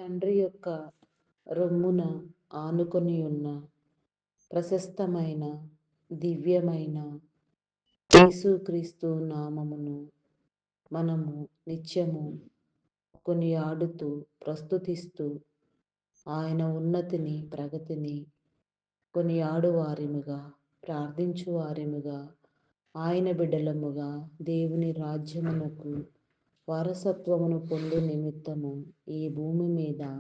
తండ్రి యొక్క రొమ్మున ఆనుకొని ఉన్న ప్రశస్తమైన దివ్యమైన యేసుక్రీస్తు నామమును మనము నిత్యము కొనియాడుతూ ప్రస్తుతిస్తూ ఆయన ఉన్నతిని ప్రగతిని కొనియాడు వారిముగా ప్రార్థించు వారిముగా ఆయన బిడ్డలముగా దేవుని రాజ్యమునకు వారసత్వమును పొందు నిమిత్తము ఈ భూమి మీద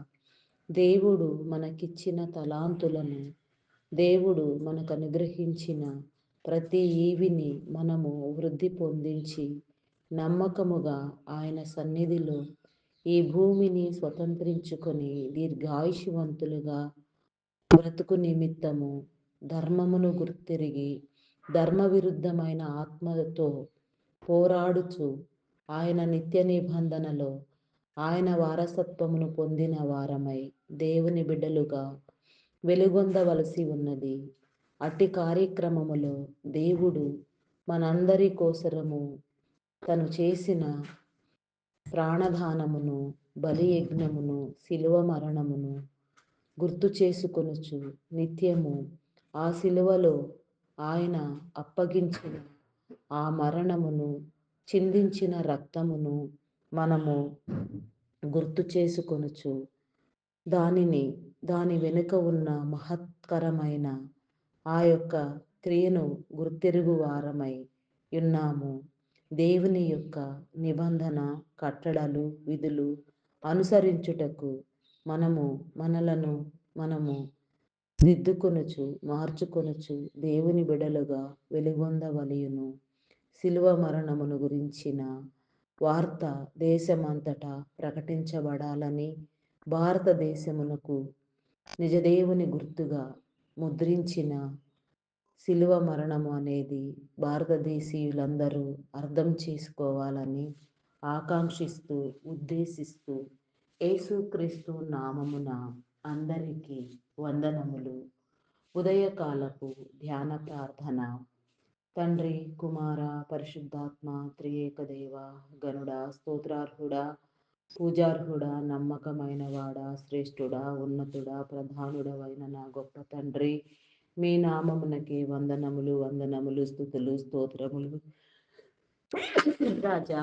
దేవుడు మనకిచ్చిన తలాంతులను దేవుడు మనకు అనుగ్రహించిన ప్రతి ఈవిని మనము వృద్ధి పొందించి నమ్మకముగా ఆయన సన్నిధిలో ఈ భూమిని స్వతంత్రించుకొని దీర్ఘాయుషవంతులుగా బ్రతుకు నిమిత్తము ధర్మమును గుర్తిరిగి ధర్మ విరుద్ధమైన ఆత్మలతో పోరాడుచు ఆయన నిత్య నిబంధనలో ఆయన వారసత్వమును పొందిన వారమై దేవుని బిడ్డలుగా వెలుగొందవలసి ఉన్నది. అట్టి కార్యక్రమములో దేవుడు మనందరి కోసరము తను చేసిన ప్రాణదానమును బలియజ్ఞమును శిలువ మరణమును గుర్తు చేసుకొనుచు నిత్యము ఆ శిలువలో ఆయన అప్పగించిన ఆ మరణమును చిందించిన రక్తమును మనము గుర్తు చేసుకొనుచు దాని వెనుక ఉన్న మహత్కరమైన ఆ యొక్క క్రియను గుర్తెరుగు వారమై ఉన్నాము. దేవుని యొక్క నిబంధన కట్టడలు విధులు అనుసరించుటకు మనము దిద్దుకొనుచు మార్చుకొనుచు దేవుని బిడలుగా వెలుగొందవలయును. శిలువ మరణమును గురించిన వార్త దేశమంతటా ప్రకటించబడాలని భారతదేశమునకు నిజదేవుని గుర్తుగా ముద్రించిన శిలువ మరణము అనేది భారతదేశీయులందరూ అర్థం చేసుకోవాలని ఆకాంక్షిస్తూ ఉద్దేశిస్తూ యేసుక్రీస్తు నామమున అందరికీ వందనములు. ఉదయకాలపు ధ్యాన ప్రార్థన. తండ్రి కుమార పరిశుద్ధాత్మ త్రియేక దేవ గనుడా స్తోత్రార్హుడా పూజార్హుడా నమ్మకమైన వాడా శ్రేష్ఠుడా ఉన్నతుడా ప్రధానుడవైన నా గొప్ప తండ్రి, మీ నామమునకే వందనములు వందనములు స్తుతులు స్తోత్రములు రాజా.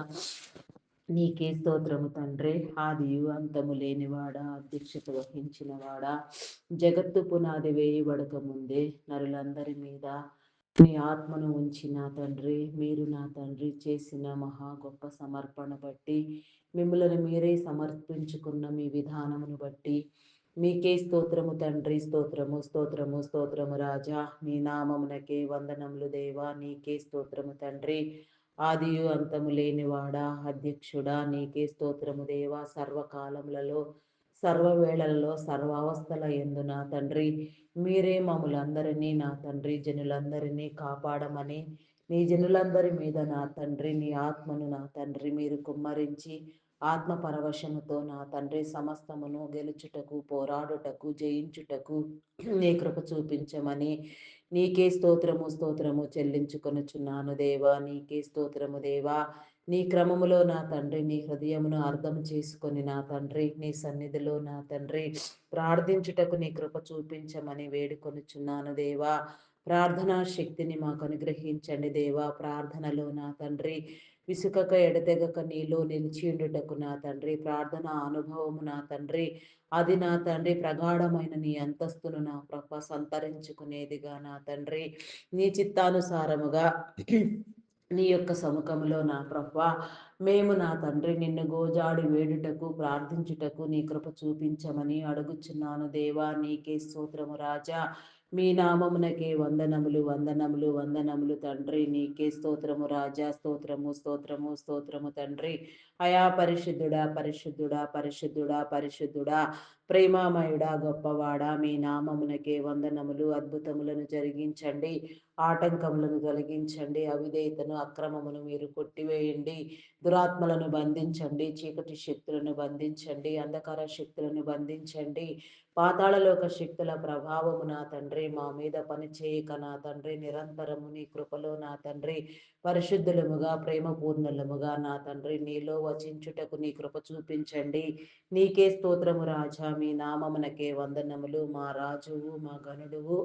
నీకే స్తోత్రము తండ్రి. ఆదియు అంతము లేనివాడా అధ్యక్షత వహించిన వాడా జగత్తు పునాది వేయబడక ముందే నరులందరి మీద మీ ఆత్మను ఉంచిన తండ్రి, మీరు నా తండ్రి చేసిన మహా గొప్ప సమర్పణ బట్టి మిమ్మల్ని మీరే సమర్పించుకున్న మీ విధానమును బట్టి మీకే స్తోత్రము తండ్రి. స్తోత్రము స్తోత్రము స్తోత్రము రాజా. మీ నామమునకే వందనములు దేవా. నీకే స్తోత్రము తండ్రి. ఆదియు అంతము లేనివాడా అధ్యక్షుడా నీకే స్తోత్రము దేవా. సర్వకాలములలో సర్వవేళలలో సర్వావస్థల యందు నా తండ్రి మీరే మమ్ములందరినీ నా తండ్రి జనులందరినీ కాపాడమని నీ జనులందరి మీద నా తండ్రి నీ ఆత్మను నా తండ్రి మీరు కుమ్మరించి ఆత్మ పరవశముతో నా తండ్రి సమస్తమును గెలుచుటకు పోరాడుటకు జయించుటకు నీ కృప చూపించమని నీకే స్తోత్రము స్తోత్రము చెల్లించుకొనుచున్నాను దేవా. నీకే స్తోత్రము దేవా. నీ క్రమములో నా తండ్రి నీ హృదయమును అర్థం చేసుకొని నా తండ్రి నీ సన్నిధిలో నా తండ్రి ప్రార్థించుటకు నీ కృప చూపించమని వేడుకొనుచున్నాను దేవా. ప్రార్థనా శక్తిని మాకు అనుగ్రహించండి దేవా. ప్రార్థనలో నా తండ్రి విసుకక ఎడతెగక నీలో నిలిచియుండుటకు నా తండ్రి ప్రార్థన అనుభవము నా తండ్రి అది నా తండ్రి ప్రగాఢమైన నీ అంతస్తును నా ప్రభ సంతరించుకునేదిగా నా తండ్రి నీ చిత్తానుసారముగా నీ యొక్క సముఖములో నా ప్రభా మేము నా తండ్రి నిన్ను గోజాడి వేడుటకు ప్రార్థించుటకు నీ కృప చూపించమని అడుగుచున్నాను దేవా. నీకే స్తోత్రము రాజా. మీ నామమునకే వందనములు వందనములు వందనములు తండ్రి. నీకే స్తోత్రము రాజా. స్తోత్రము స్తోత్రము స్తోత్రము తండ్రి. అయా పరిశుద్ధుడా పరిశుద్ధుడా పరిశుద్ధుడా పరిశుద్ధుడా ప్రేమామయుడా గొప్పవాడా మీ నామమునకే వందనములు. అద్భుతములను జరిగించండి ఆటంకములను తొలగించండి. అవిధేయతను, అక్రమమును మీరు కొట్టివేయండి. దురాత్మలను బంధించండి. చీకటి శక్తులను బంధించండి. అంధకార శక్తులను బంధించండి. పాతాళలోక శక్తుల ప్రభావము నా తండ్రి మా మీద పనిచేయక నా తండ్రి, నిరంతరము నీ కృపలో నా తండ్రి పరిశుద్ధులముగా, ప్రేమపూర్ణులముగా నా తండ్రి నీలో వచించుటకు నీ కృప చూపించండి. నీకే స్తోత్రము రాజా, మీ నామమునకే వందనములు. మా రాజువు, మా గనుడువు,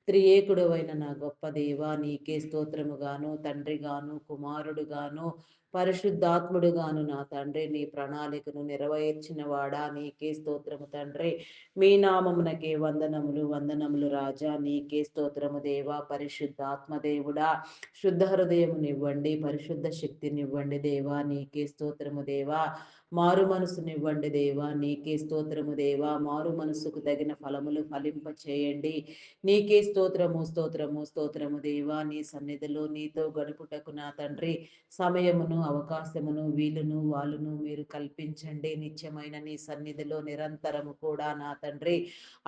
త్రియేకుడవైన నా గొప్ప దేవ, నీకే స్తోత్రముగాను, తండ్రిగాను, కుమారుడుగాను, పరిశుద్ధాత్ముడుగాను నా తండ్రి నీ ప్రణాళికను నెరవేర్చిన వాడా, నీకే స్తోత్రము తండ్రి. మీ నామమునకే వందనములు, వందనములు రాజా, నీకే స్తోత్రము దేవా. పరిశుద్ధాత్మదేవుడా, శుద్ధ హృదయమునివ్వండి, పరిశుద్ధ శక్తినివ్వండి దేవా, నీకే స్తోత్రము దేవా. మారు మనసునివ్వండి దేవా, నీకే స్తోత్రము దేవా. మారు మనసుకు తగిన ఫలములు ఫలింప చేయండి. నీకే స్తోత్రము, స్తోత్రము, స్తోత్రము దేవా. నీ సన్నిధిలో నీతో గడుపుటకు నా తండ్రి సమయమును, అవకాశమును, వీలును, వాళ్ళును మీరు కల్పించండి. నిత్యమైన నీ సన్నిధిలో నిరంతరము కూడా నా తండ్రి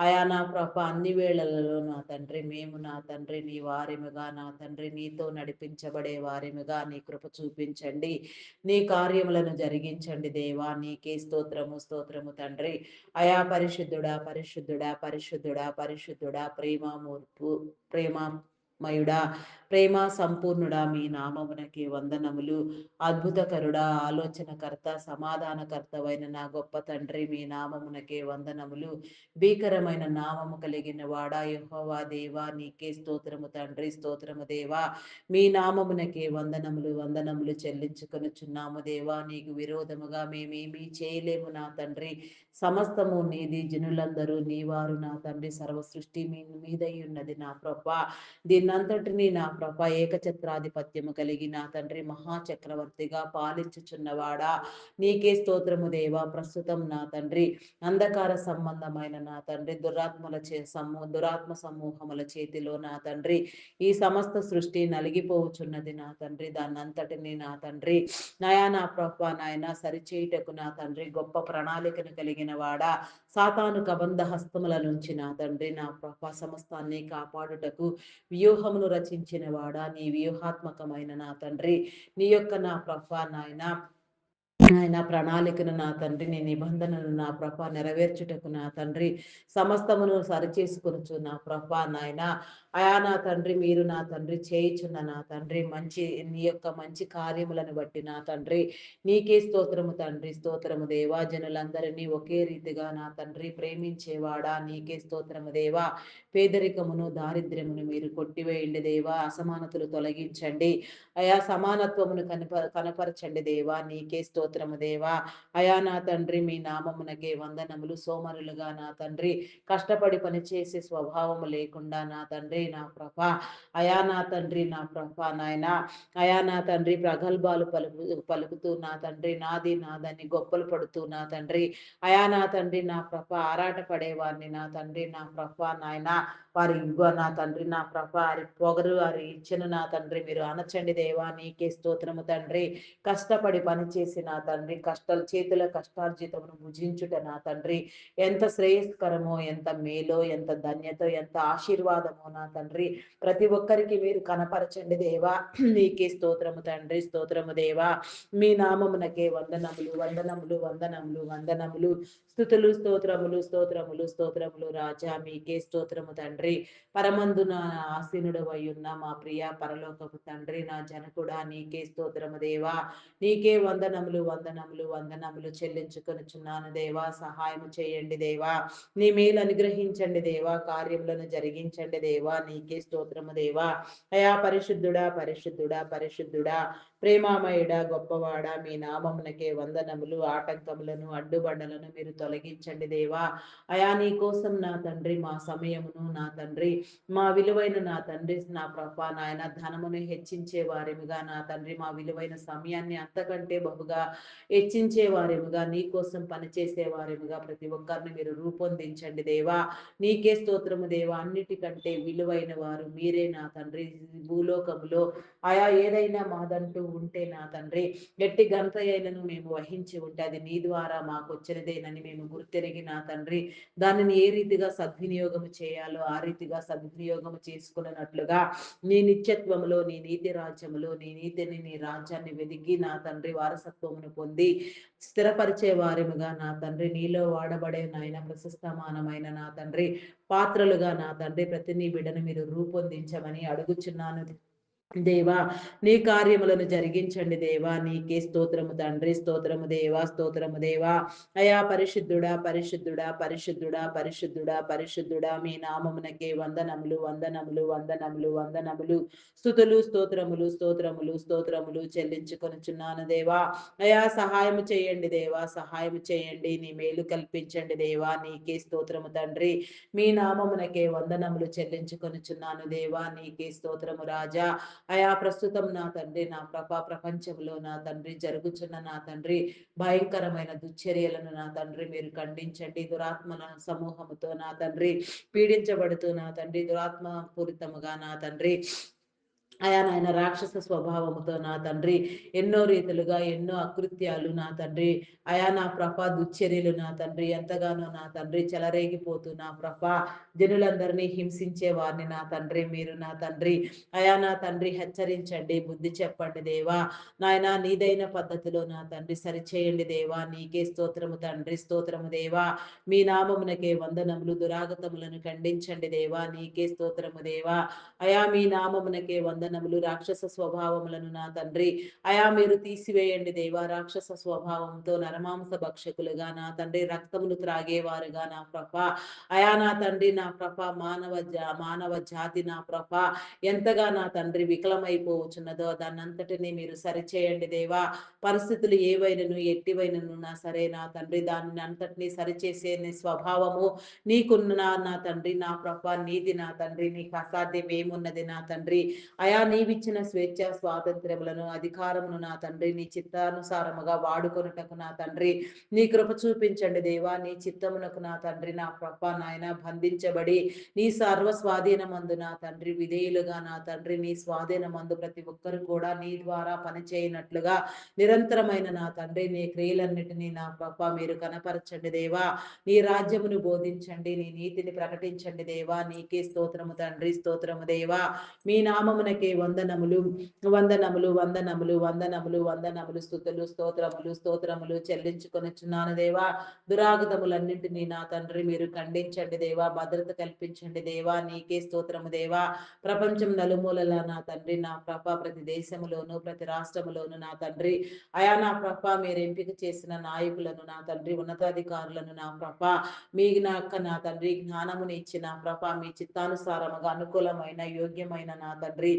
అయా నా ప్రభ అన్ని వేళలలో నా తండ్రి మేము నా తండ్రి నీ వారిముగా నా తండ్రి నీతో నడిపించబడే వారిముగా నీ కృప చూపించండి. నీ కార్యములను జరిగించండి దేవా. నీకే స్తోత్రము, స్తోత్రము తండ్రి. అయా పరిశుద్ధుడా, పరిశుద్ధుడా, పరిశుద్ధుడా, పరిశుద్ధుడా, ప్రేమమయుడా, ప్రేమ సంపూర్ణుడా, మీ నామమునకి వందనములు. అద్భుతకరుడా, ఆలోచనకర్త, సమాధానకర్తవైన నా గొప్ప తండ్రి, మీ నామమునకే వందనములు. భీకరమైన నామము కలిగిన వాడా యెహోవా దేవా, నీకే స్తోత్రము తండ్రి, స్తోత్రము దేవా. మీ నామమునకే వందనములు, వందనములు చెల్లించుకొనుచున్నాము దేవా. నీకు విరోధముగా మేమేమీ చేయలేము నా తండ్రి. సమస్తము నీది, జనులందరూ నీవారు నా తండ్రి. సర్వ సృష్టి మీ మీదై ఉన్నది నా ప్రభా. దీన్నంతటినీ నా ప్రభ ఏకఛత్రాధిపత్యము కలిగి నా తండ్రి మహాచక్రవర్తిగా పాలించుచున్నవాడా, నీకే స్తోత్రము దేవా. ప్రస్తుతం నా తండ్రి అంధకార సంబంధమైన నా తండ్రి దురాత్మ సమూహముల చేతిలో నా తండ్రి ఈ సమస్త సృష్టి నలిగిపోవచున్నది నా తండ్రి. దాన్నంతటిని నా తండ్రి నయా నా ప్రభ నాయన సరిచేయుటకు నా తండ్రి గొప్ప ప్రణాళికను కలిగిన వాడా, సాతాను కబంధ హస్తముల నుంచి నా తండ్రి నా ప్రభ సమస్తాన్ని కాపాడుటకు వ్యూహమును రచించిన వాడా, నీ వ్యూహాత్మకమైన నా తండ్రి నీ యొక్క నా ప్రభ నాయన ఆయన ప్రణాళికను నా తండ్రి, నీ నిబంధనను నా ప్రభ నెరవేర్చుటకు నా తండ్రి సమస్తమును సరిచేసుకొనుచు నా ప్రభ నాయన అయా నా తండ్రి మీరు నా తండ్రి చేయుచున్న నా తండ్రి మంచి నీ యొక్క మంచి కార్యములను బట్టి నా తండ్రి నీకే స్తోత్రము తండ్రి, స్తోత్రము దేవా. జనులందరినీ ఒకే రీతిగా నా తండ్రి ప్రేమించేవాడా, నీకే స్తోత్రము దేవా. పేదరికమును, దారిద్ర్యమును మీరు కొట్టివేయండి దేవా. అసమానతలు తొలగించండి అయా. సమానత్వమును కనపరచండి దేవా. నీకే స్తోత్రము దేవా. అయా నా తండ్రి మీ నామమునకే వందనములు. సోమరులుగా నా తండ్రి కష్టపడి పనిచేసే స్వభావము లేకుండా నా తండ్రి నా ప్రభ అయా నా తండ్రి నా ప్రభ నాయన అయా నా తండ్రి ప్రగల్భాలు పలుకుతూ నా తండ్రి నాది నాదని గొప్పలు పడుతూ నా తండ్రి అయా నా తండ్రి నా ప్రభ ఆరాట పడేవారిని నా తండ్రి నా ప్రభ నాయన వారి నా తండ్రి నా ప్రభ వారి పొగరు వారి ఇచ్చను నా తండ్రి మీరు అనచండి దేవా. నీకే స్తోత్రము తండ్రి. కష్టపడి పనిచేసి నా తండ్రి చేతుల కష్టార్జితమును భుజించుట నా తండ్రి ఎంత శ్రేయస్కరమో, ఎంత మేలో, ఎంత ధన్యతో, ఎంత ఆశీర్వాదమో నా తండ్రి ప్రతి ఒక్కరికి మీరు కనపరచండి దేవా. నీకే స్తోత్రము తండ్రి, స్తోత్రము దేవా. మీ నామమునకే వందనములు, వందనములు, వందనములు, వందనములు. స్తుతులు, స్తోత్రములు, స్తోత్రములు, స్తోత్రములు రాజా. మీకే స్తోత్రము తండ్రి. పరమందున ఆసీనుడు అయ్యున్న మా ప్రియ పరలోకపు తండ్రి నా జనకుడా, నీకే స్తోత్రము దేవా. నీకే వందనములు, వందనములు, వందనములు చెల్లించుకొనుచున్నాను దేవా. సహాయము చేయండి దేవా. నీ మేలు అనుగ్రహించండి దేవా. కార్యములను జరిగించండి దేవా. నీకే స్తోత్రము దేవా. అయా పరిశుద్ధుడా, పరిశుద్ధుడా, పరిశుద్ధుడా, ప్రేమామయుడా, గొప్పవాడా, మీ నామమునకే వందనములు. ఆటంకములను, అడ్డుబండలను మీరు తొలగించండి దేవా. అయా నీ కోసం నా తండ్రి మా సమయమును నా తండ్రి మా విలువైన నా తండ్రి నా ప్రభ నాయన ధనమును హెచ్చించే వారిగా నా తండ్రి మా విలువైన సమయాన్ని అంతకంటే బహుగా హెచ్చించే వారేముగా, నీ కోసం పనిచేసే వారేముగా ప్రతి ఒక్కరిని మీరు రూపొందించండి దేవా. నీకే స్తోత్రము దేవా. అన్నిటికంటే విలువైన వారు మీరే నా తండ్రి. భూలోకములో ఏదైనా మాదంటూ ఉంటే నా తండ్రి, ఎట్టి ఘనత అయినను మేము వహించి ఉంటే అది నీ ద్వారా మాకు వచ్చినదేనని మేము గుర్తెరిగి నా తండ్రి, దానిని ఏ రీతిగా సద్వినియోగం చేయాలో ఆ రీతిగా సద్వినియోగం చేసుకున్నట్లుగా నీ నిత్యత్వములో, నీ నీతి రాజ్యములో, నీ నీతిని, నీ రాజ్యాన్ని వెదికి నా తండ్రి వారసత్వమును పొంది స్థిరపరిచే వారిముగా నా తండ్రి, నీలో వాడబడే నాయన ప్రశస్తమానమైన నా తండ్రి పాత్రలుగా నా తండ్రి ప్రతి నీ బిడ్డను మీరు రూపొందించమని అడుగుచున్నాను దేవా. నీ కార్యములను జరిగించండి దేవా. నీకే స్తోత్రము తండ్రి. స్తోత్రము దేవా. స్తోత్రము దేవా. అయా పరిశుద్ధుడా, పరిశుద్ధుడా, పరిశుద్ధుడా, పరిశుద్ధుడా, పరిశుద్ధుడా, మీ నామమునకే వందనములు, వందనములు, వందనములు, వందనములు, స్తుతులు, స్తోత్రములు, స్తోత్రములు, స్తోత్రములు చెల్లించుకొనుచున్నాను దేవా. అయా సహాయము చేయండి దేవా. సహాయము చేయండి. నీ మేలు కల్పించండి దేవా. నీకే స్తోత్రము తండ్రి. మీ నామమునకే వందనములు చెల్లించుకొనుచున్నాను దేవా. నీకే స్తోత్రము రాజా. ప్రస్తుతం నా తండ్రి, నా ప్రపంచంలో నా తండ్రి జరుగుచున్న నా తండ్రి భయంకరమైన దుశ్చర్యలను నా తండ్రి మీరు ఖండించండి. దురాత్మల సమూహముతో నా తండ్రి పీడించబడుతూ నా తండ్రి దురాత్మ పూరితముగా నా తండ్రి నాయన రాక్షస స్వభావముతో నా తండ్రి ఎన్నో రీతులుగా ఎన్నో అకృత్యాలు నా తండ్రి నా దుశ్చర్యలు నా తండ్రి ఎంతగానో నా తండ్రి చెలరేగిపోతూ నా జనులందరినీ హింసించే వారిని నా తండ్రి మీరు నా తండ్రి నా తండ్రి హెచ్చరించండి, బుద్ధి చెప్పండి దేవా. నాయన నీదైన పద్ధతిలో నా తండ్రి సరిచేయండి దేవా. నీకే స్తోత్రము తండ్రి. స్తోత్రము దేవా. మీ నామమునకే వందనములు. దురాగతములను ఖండించండి దేవా. నీకే స్తోత్రము దేవా. మీ నామమునకే వందనములు. రాక్షస స్వభావములను నా తండ్రి మీరు తీసివేయండి దేవా. రాక్షస స్వభావంతో నరమాంస భక్షకులుగా నా తండ్రి రక్తమును త్రాగేవారుగా నా నా తండ్రి నా మానవ జాతి నా ఎంతగా నా తండ్రి వికలమైపోవచ్చున్నదో దాన్నంతటినీ మీరు సరిచేయండి దేవా. పరిస్థితులు ఏవైనను ఎట్టివైనను నా సరే నా తండ్రి దానిని అంతటినీ సరిచేసే నీ స్వభావము నీకున్న నా తండ్రి నా నీది నా తండ్రి. నీకు అసాధ్యం ఏమున్నది నా తండ్రి. నీవిచ్చిన స్వేచ్ఛ స్వాతంత్ర్యములను అధికారమును నా తండ్రి నీ చిత్తానుసారముగా వాడుకొనుటకు నా తండ్రి నీ కృప చూపించండి దేవా. నీ చిత్తమునకు నా తండ్రి నా నాయన బంధించబడి నీ సర్వ స్వాధీనమందు నా తండ్రి విధేయులుగా నా తండ్రి నీ స్వాధీనమందు ప్రతి ఒక్కరు కూడా నీ ద్వారా పనిచేయనట్లుగా నిరంతరమైన నా తండ్రి నీ క్రియలన్నిటినీ నా మీరు కనపరచండి దేవా. నీ రాజ్యమును బోధించండి, నీ నీతిని ప్రకటించండి దేవా. నీకే స్తోత్రము తండ్రి. స్తోత్రము దేవా. మీ నామమునకే వందనములు, వందనములు, వందనములు, వందనములు, వందనములు, స్తుతులు, స్తోత్రములు, స్తోత్రములు చెల్లించుకొనుచున్నాను దేవా. దురాగతములన్నింటినీ నా తండ్రి మీరు ఖండించండి దేవా. భద్రత కల్పించండి దేవా. నీకే స్తోత్రము దేవా. ప్రపంచం నలుమూలల నా తండ్రి నా ప్రతి దేశములోను ప్రతి రాష్ట్రములోను నా తండ్రి నా మీరు ఎంపిక చేసిన నాయకులను నా తండ్రి ఉన్నతాధికారులను నా మీ నా తండ్రి జ్ఞానముని ఇచ్చిన మీ చిత్తానుసారముగా అనుకూలమైన యోగ్యమైన నా తండ్రి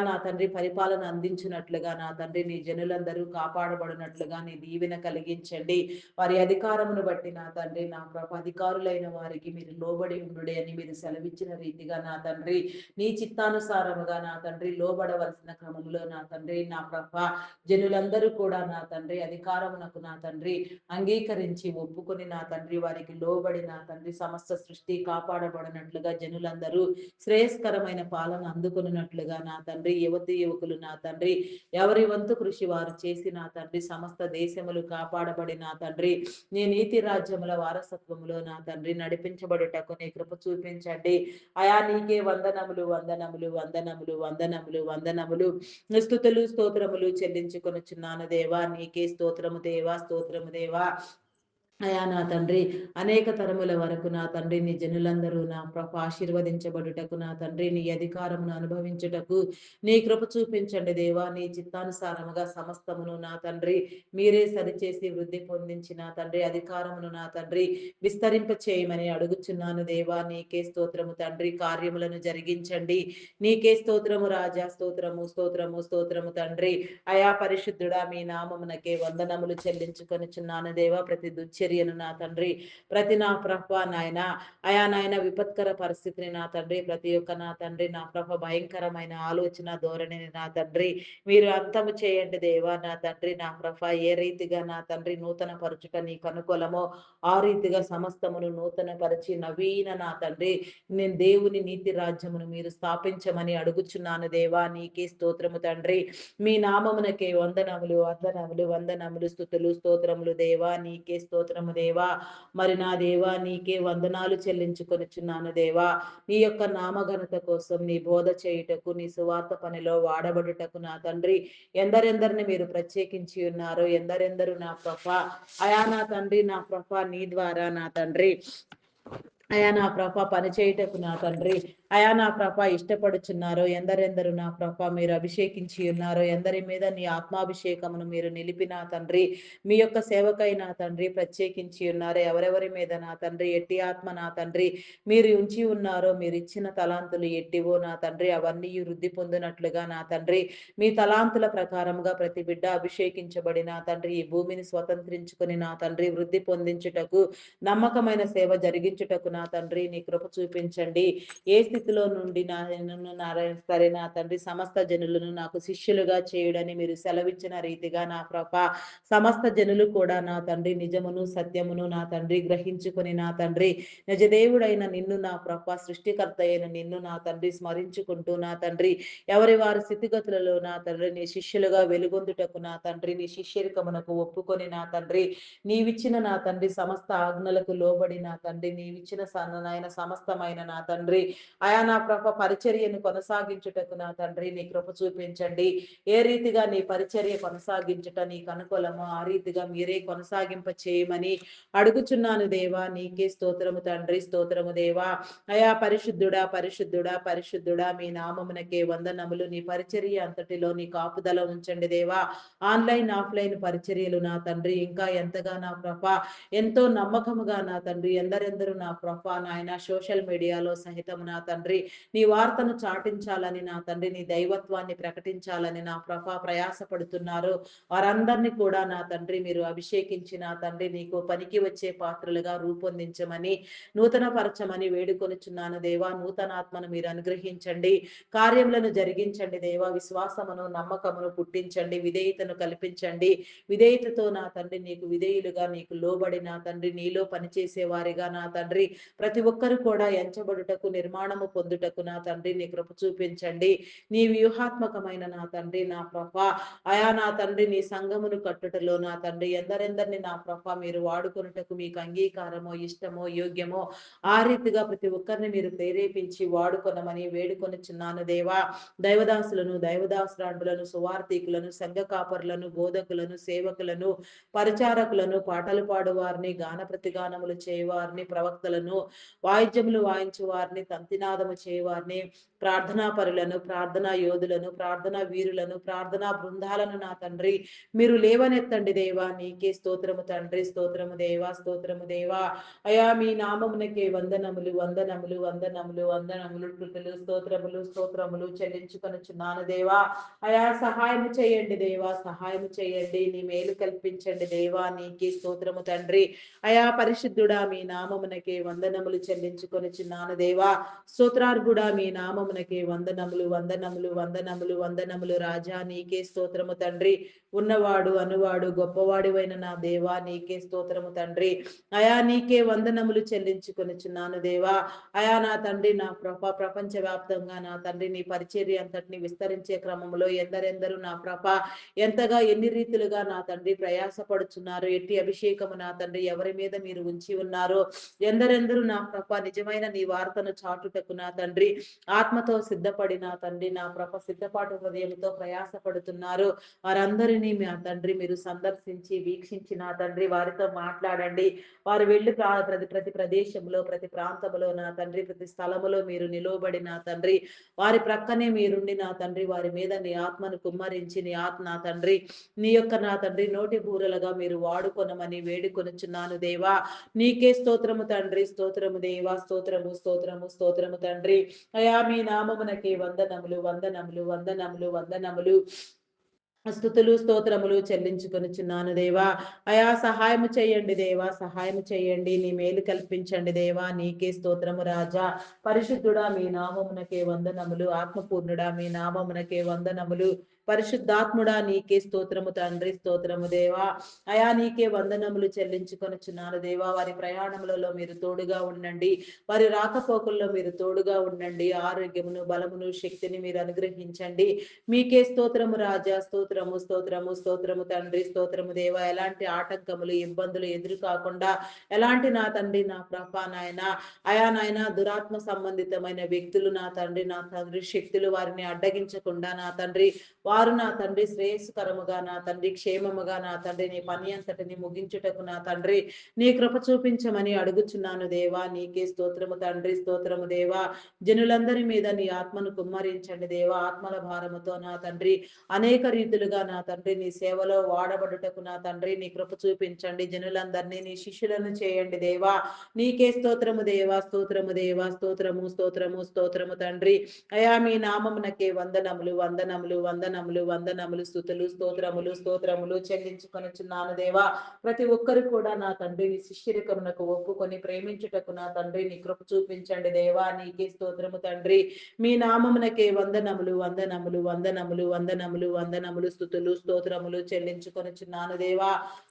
నా తండ్రి పరిపాలన అందించినట్లుగా నా తండ్రి నీ జనులందరూ కాపాడబడినట్లుగా నీ దీవెన కలిగించండి. వారి అధికారమును బట్టి నా తండ్రి నా అధికారులైన వారికి మీరు లోబడి ఉండుడే అని మీరు సెలవిచ్చిన రీతిగా నా తండ్రి నీ చిత్తానుసారముగా నా తండ్రి లోబడవలసిన క్రమంలో నా తండ్రి నా జనులందరూ కూడా నా తండ్రి అధికారమునకు నా తండ్రి అంగీకరించి ఒప్పుకొని నా తండ్రి వారికి లోబడి నా తండ్రి సమస్త సృష్టి కాపాడబడినట్లుగా జనులందరూ శ్రేయస్కరమైన పాలన అందుకున్నట్లుగా నా తండ్రి యువతి యువకులు నా తండ్రి ఎవరి వంతు కృషి వారు చేసి నా తండ్రి సమస్త దేశములు కాపాడబడి నా తండ్రి నీ నీతి రాజ్యముల వారసత్వములో నా తండ్రి నడిపించబడుటకు నీ కృప చూపించండి. నీకే వందనములు, వందనములు, వందనములు, వందనములు, వందనములు, స్తుతులు, స్తోత్రములు చెల్లించుకొనుచున్నాను దేవా. నీకే స్తోత్రము దేవా. స్తోత్రము దేవా. నా తండ్రి అనేక తరముల వరకు నా తండ్రి నీ జనులందరూ నా ఆశీర్వదించబడుటకు నా తండ్రి నీ అధికారమును అనుభవించుటకు నీ కృప చూపించండి దేవా. నీ చిత్తానుసారముగా సమస్తమును నా తండ్రి మీరే సరిచేసి వృద్ధి పొందించి నా తండ్రి అధికారమును నా తండ్రి విస్తరింప చేయమని అడుగుచున్నాను దేవా. నీకే స్తోత్రము తండ్రి. కార్యములను జరిగించండి. నీకే స్తోత్రము రాజా. స్తోత్రము, స్తోత్రము, స్తోత్రము తండ్రి. పరిశుద్ధుడా మీ నామమునకే వందనములు చెల్లించుకొనుచున్నాను దేవా. ప్రతి దుచ్చ పరిచర్యను నా తండ్రి, ప్రతి నా ప్రభ నాయన, అయా నాయన విపత్కర పరిస్థితిని నా తండ్రి, ప్రతి ఒక్క నా తండ్రి నా ప్రభ భయంకరమైన ఆలోచన ధోరణిని నా తండ్రి మీరు అంతము చేయండి దేవా నా తండ్రి నా ప్రభ. ఏ రీతిగా నా తండ్రి నూతన పరచుట నీకు అనుకూలమో ఆ రీతిగా సమస్తమును నూతన పరిచి నవీన నా తండ్రి నేను దేవుని నీతి రాజ్యమును మీరు స్థాపించమని అడుగుచున్నాను దేవా. నీకే స్తోత్రము తండ్రి. మీ నామమునకే వందనములు వందనములు వందనములు స్తుతులు స్తోత్రములు దేవా. నీకే స్తోత్రము దేవా. మరి నా దేవా నీకే వందనాలు చెల్లించుకొనుచున్నాను దేవా. నీ యొక్క నామఘనత కోసం నీ బోధ చేయుటకు నీ సువార్త పనిలో వాడబడుటకు నా తండ్రి ఎందరెందరిని మీరు ప్రత్యేకించి ఉన్నారు. ఎందరెందరు నా ప్రభ అయా నా తండ్రి నా ప్రభ నీ ద్వారా నా తండ్రి అయా నా ప్రభ పనిచేయుటకు నా తండ్రి అయా నా ప్రభ ఇష్టపడుచున్నారు. ఎందరెందరు నా ప్రభ మీరు అభిషేకించి ఉన్నారు. ఎందరి మీద నీ ఆత్మాభిషేకమును మీరు నిలిపి నా తండ్రి మీ యొక్క సేవకై నా తండ్రి ప్రత్యేకించి ఉన్నారు. ఎవరెవరి మీద నా తండ్రి ఎట్టి ఆత్మ నా తండ్రి మీరు ఉంచి ఉన్నారో, మీరు ఇచ్చిన తలాంతులు ఎట్టివో నా తండ్రి అవన్నీ వృద్ధి పొందినట్లుగా నా తండ్రి మీ తలాంతుల ప్రకారముగా ప్రతి బిడ్డ అభిషేకించబడి నా తండ్రి ఈ భూమిని స్వతంత్రించుకొని నా తండ్రి వృద్ధి పొందించుటకు నమ్మకమైన సేవ జరిగించుటకు నా తండ్రి నీ కృప చూపించండి. ఏ స్థితిలో నుండి సరే నా తండ్రి సమస్త జనులను నాకు శిష్యులుగా చేయుడని మీరు సెలవిచ్చిన రీతిగా నా ప్రభ సమస్త జనులు కూడా నా తండ్రి నిజమును సత్యమును నా తండ్రి గ్రహించుకొని నా తండ్రి నిజదేవుడైన నిన్ను నా ప్రభ సృష్టికర్త అయిన నిన్ను నా తండ్రి స్మరించుకుంటూ నా తండ్రి ఎవరి వారి స్థితిగతులలో నా తండ్రి నీ శిష్యులుగా వెలుగొందుటకు నా తండ్రి నీ శిష్యరికమునకు ఒప్పుకొని నా తండ్రి నీవిచ్చిన నా తండ్రి సమస్త ఆజ్ఞలకు లోబడి నా తండ్రి నీవిచ్చిన నాయన సమస్తమైన నా తండ్రి అయా నా ప్రభ పరిచర్యను కొనసాగించుటకు నా తండ్రి నీ కృప చూపించండి. ఏ రీతిగా నీ పరిచర్య కొనసాగించుట నీకు అనుకూలమో ఆ రీతిగా మీరే కొనసాగింప చేయమని అడుగుచున్నాను దేవా. నీకే స్తోత్రము తండ్రి. స్తోత్రము దేవా. అయా పరిశుద్ధుడా పరిశుద్ధుడా పరిశుద్ధుడా మీ నామమునకే వందనములు. నీ పరిచర్య అంతటిలో నీ కాపుదల ఉంచండి దేవా. ఆన్లైన్ ఆఫ్లైన్ పరిచర్యలు నా తండ్రి ఇంకా ఎంతగా నా ప్రభ ఎంతో నమ్మకముగా నా తండ్రి ఎందరెందరూ నా ప్రభ నాయన సోషల్ మీడియాలో సహితం నా తండ్రి నీ వార్తను చాటించాలని నా తండ్రి నీ దైవత్వాన్ని ప్రకటించాలని నా ప్రభ ప్రయాసపడుతున్నారు. వారందరినీ కూడా నా తండ్రి మీరు అభిషేకించి నా తండ్రి నీకు పనికి వచ్చే పాత్రలుగా రూపొందించమని నూతన పరచమని వేడుకొనుచున్నాను దేవా. నూతనాత్మను మీరు అనుగ్రహించండి. కార్యములను జరిగించండి దేవా. విశ్వాసమును నమ్మకమును పుట్టించండి. విధేయతను కల్పించండి. విధేయతతో నా తండ్రి నీకు విధేయులుగా నీకు లోబడి నా తండ్రి నీలో పనిచేసే వారిగా నా తండ్రి ప్రతి ఒక్కరు కూడా ఎంచబడుటకు నిర్మాణము పొందుటకు నా తండ్రి నీ కృప చూపించండి. నీ వ్యూహాత్మకమైన నా తండ్రి నా ప్రభ అయా నా తండ్రి నీ సంఘమును కట్టుటలో నా తండ్రి ఎందరెందరిని నా ప్రభ మీరు వాడుకొనుటకు మీకు అంగీకారమో ఇష్టమో యోగ్యమో ఆ రీతిగా ప్రతి ఒక్కరిని మీరు ప్రేరేపించి వాడుకొనమని వేడుకొనుచున్నాను దేవా. దైవదాసులను దైవదాసురాండులను సువార్థికులను సంఘ కాపరులను బోధకులను సేవకులను పరిచారకులను పాటలు పాడువారిని గాన ప్రతిగానములు చేయవారిని ప్రవక్తలను వాయిద్యములు వాయించు వారిని తంతినాదము చేయవారిని ప్రార్థనా పరులను ప్రార్థనా యోధులను ప్రార్థనా వీరులను ప్రార్థనా బృందాలను నా తండ్రి మీరు లేవనెత్తండి దేవా. నీకే స్తోత్రము తండ్రి. స్తోత్రము దేవా. స్తోత్రము దేవా. అయా మీ నామమునకే వందనములు వందనములు వందనములు వందనములు కృతులు స్తోత్రములు స్తోత్రములు చెల్లించుకొనుచున్నాను దేవా. అయా సహాయము చేయండి దేవా. సహాయము చేయండి. నీ మేలు కల్పించండి దేవా. నీకే స్తోత్రము తండ్రి. అయా పరిశుద్ధుడా మీ నామమునకే వందనములు చెల్లించుకొనుచున్నాను దేవా. స్తోత్రార్హుడా మీ నామమునకే వందనములు వందనములు వందనములు వందనములు రాజా. నీకే స్తోత్రము తండ్రి. ఉన్నవాడు అనువాడు గొప్పవాడివైన నా దేవా నీకే స్తోత్రము తండ్రి. అయా నీకే వందనములు చెల్లించుకొనుచున్నాను దేవా. అయా నా తండ్రి నా ప్రపంచ వ్యాప్తంగా నా తండ్రి నీ పరిచర్య అంతటిని విస్తరించే క్రమంలో ఎందరెందరూ నా ఎంతగా ఎన్ని రీతులుగా నా తండ్రి ప్రయాసపడుచున్నారు. ఎట్టి అభిషేకము నా తండ్రి ఎవరి మీద మీరు ఉంచి ఉన్నారో ఎందరెందరూ నా నిజమైన నీ వార్తను చాటుటకు నా తండ్రి ఆత్మతో సిద్ధపడి నా తండ్రి నా సిద్ధపాటు హృదయంతో ప్రయాసపడుతున్నారు. వారందరినీ మీ తండ్రి మీరు సందర్శించి వీక్షించి నా తండ్రి వారితో మాట్లాడండి. వారు వెళ్ళి ప్రతి ప్రదేశంలో ప్రతి ప్రాంతంలో నా తండ్రి ప్రతి స్థలములో మీరు నిలవబడి నా తండ్రి వారి ప్రక్కనే మీరుండి నా తండ్రి వారి మీద నీ ఆత్మను కుమ్మరించి నీ ఆత్మ నా తండ్రి నీ యొక్క నా తండ్రి నోటి బూరలుగా మీరు వాడుకొనమని వేడుకొనుచున్నాను దేవా. నీకే స్తోత్రము తండ్రి. స్తోత్రము దేవా. స్తోత్రము స్తోత్రము స్తోత్రము తండ్రి. అయా మీ నామమునకే వందనములు వందనములు వందనములు వందనములు స్తుతులు స్తోత్రములు చెల్లించుకొనుచున్నాను దేవా. అయా సహాయము చేయండి దేవా, సహాయము చేయండి. నీ మేలు కల్పించండి దేవా. నీకే స్తోత్రము రాజా. పరిశుద్ధుడా మీ నామమునకే వందనములు. ఆత్మపూర్ణుడా మీ నామమునకే వందనములు. పరిశుద్ధాత్ముడా నీకే స్తోత్రము తండ్రి, స్తోత్రము దేవా. అయా నీకే వందనములు చెల్లించుకొనుచున్నాను దేవా. వారి ప్రయాణములలో మీరు తోడుగా ఉండండి. వారి రాకపోకల్లో మీరు తోడుగా ఉండండి. ఆరోగ్యమును, బలమును, శక్తిని మీరు అనుగ్రహించండి. మీకే స్తోత్రము రాజా. స్తోత్రము స్తోత్రము స్తోత్రము తండ్రి, స్తోత్రము దేవా. ఎలాంటి ఆటంకములు, ఇబ్బందులు ఎదురు కాకుండా, ఎలాంటి నా తండ్రి నా ప్రభా నాయన అయా నాయన దురాత్మ సంబంధితమైన వ్యక్తులు నా తండ్రి శక్తులు వారిని అడ్డగించకుండా నా తండ్రి, వారు నా తండ్రి శ్రేయస్కరముగా నా తండ్రి క్షేమముగా నా తండ్రి నీ పని అంతటిని ముగించుటకు నా తండ్రి నీ కృప చూపించమని అడుగుచున్నాను దేవా. నీకే స్తోత్రము తండ్రి, స్తోత్రము దేవా. జనులందరి మీద నీ ఆత్మను కుమ్మరించండి దేవా. ఆత్మల భారముతో నా తండ్రి అనేక రీతులుగా నా తండ్రి నీ సేవలో వాడబడుటకు నా తండ్రి నీ కృప చూపించండి. జనులందరినీ నీ శిష్యులను చేయండి దేవా. నీకే స్తోత్రము దేవా, స్తోత్రము దేవా, స్తోత్రము స్తోత్రము స్తోత్రము తండ్రి. అయా మీ నామమునకే వందనములు, వందనములు, వందనములు, వందనములు, స్తుతులు స్తోత్రములు, స్తోత్రములు చెల్లించుకొనుచున్నాను దేవా. ప్రతి ఒక్కరు కూడా నా తండ్రి నీ శిష్యరికమునకు ఒప్పుకొని ప్రేమించుటకు నా తండ్రి నీ కృప చూపించండి దేవా. నీకే స్తోత్రము తండ్రి. మీ నామమునకే వందనములు, వందనములు, వందనములు, వందనములు, వందనములు, స్తుతులు స్తోత్రములు చెల్లించుకొనుచున్నాను దేవా.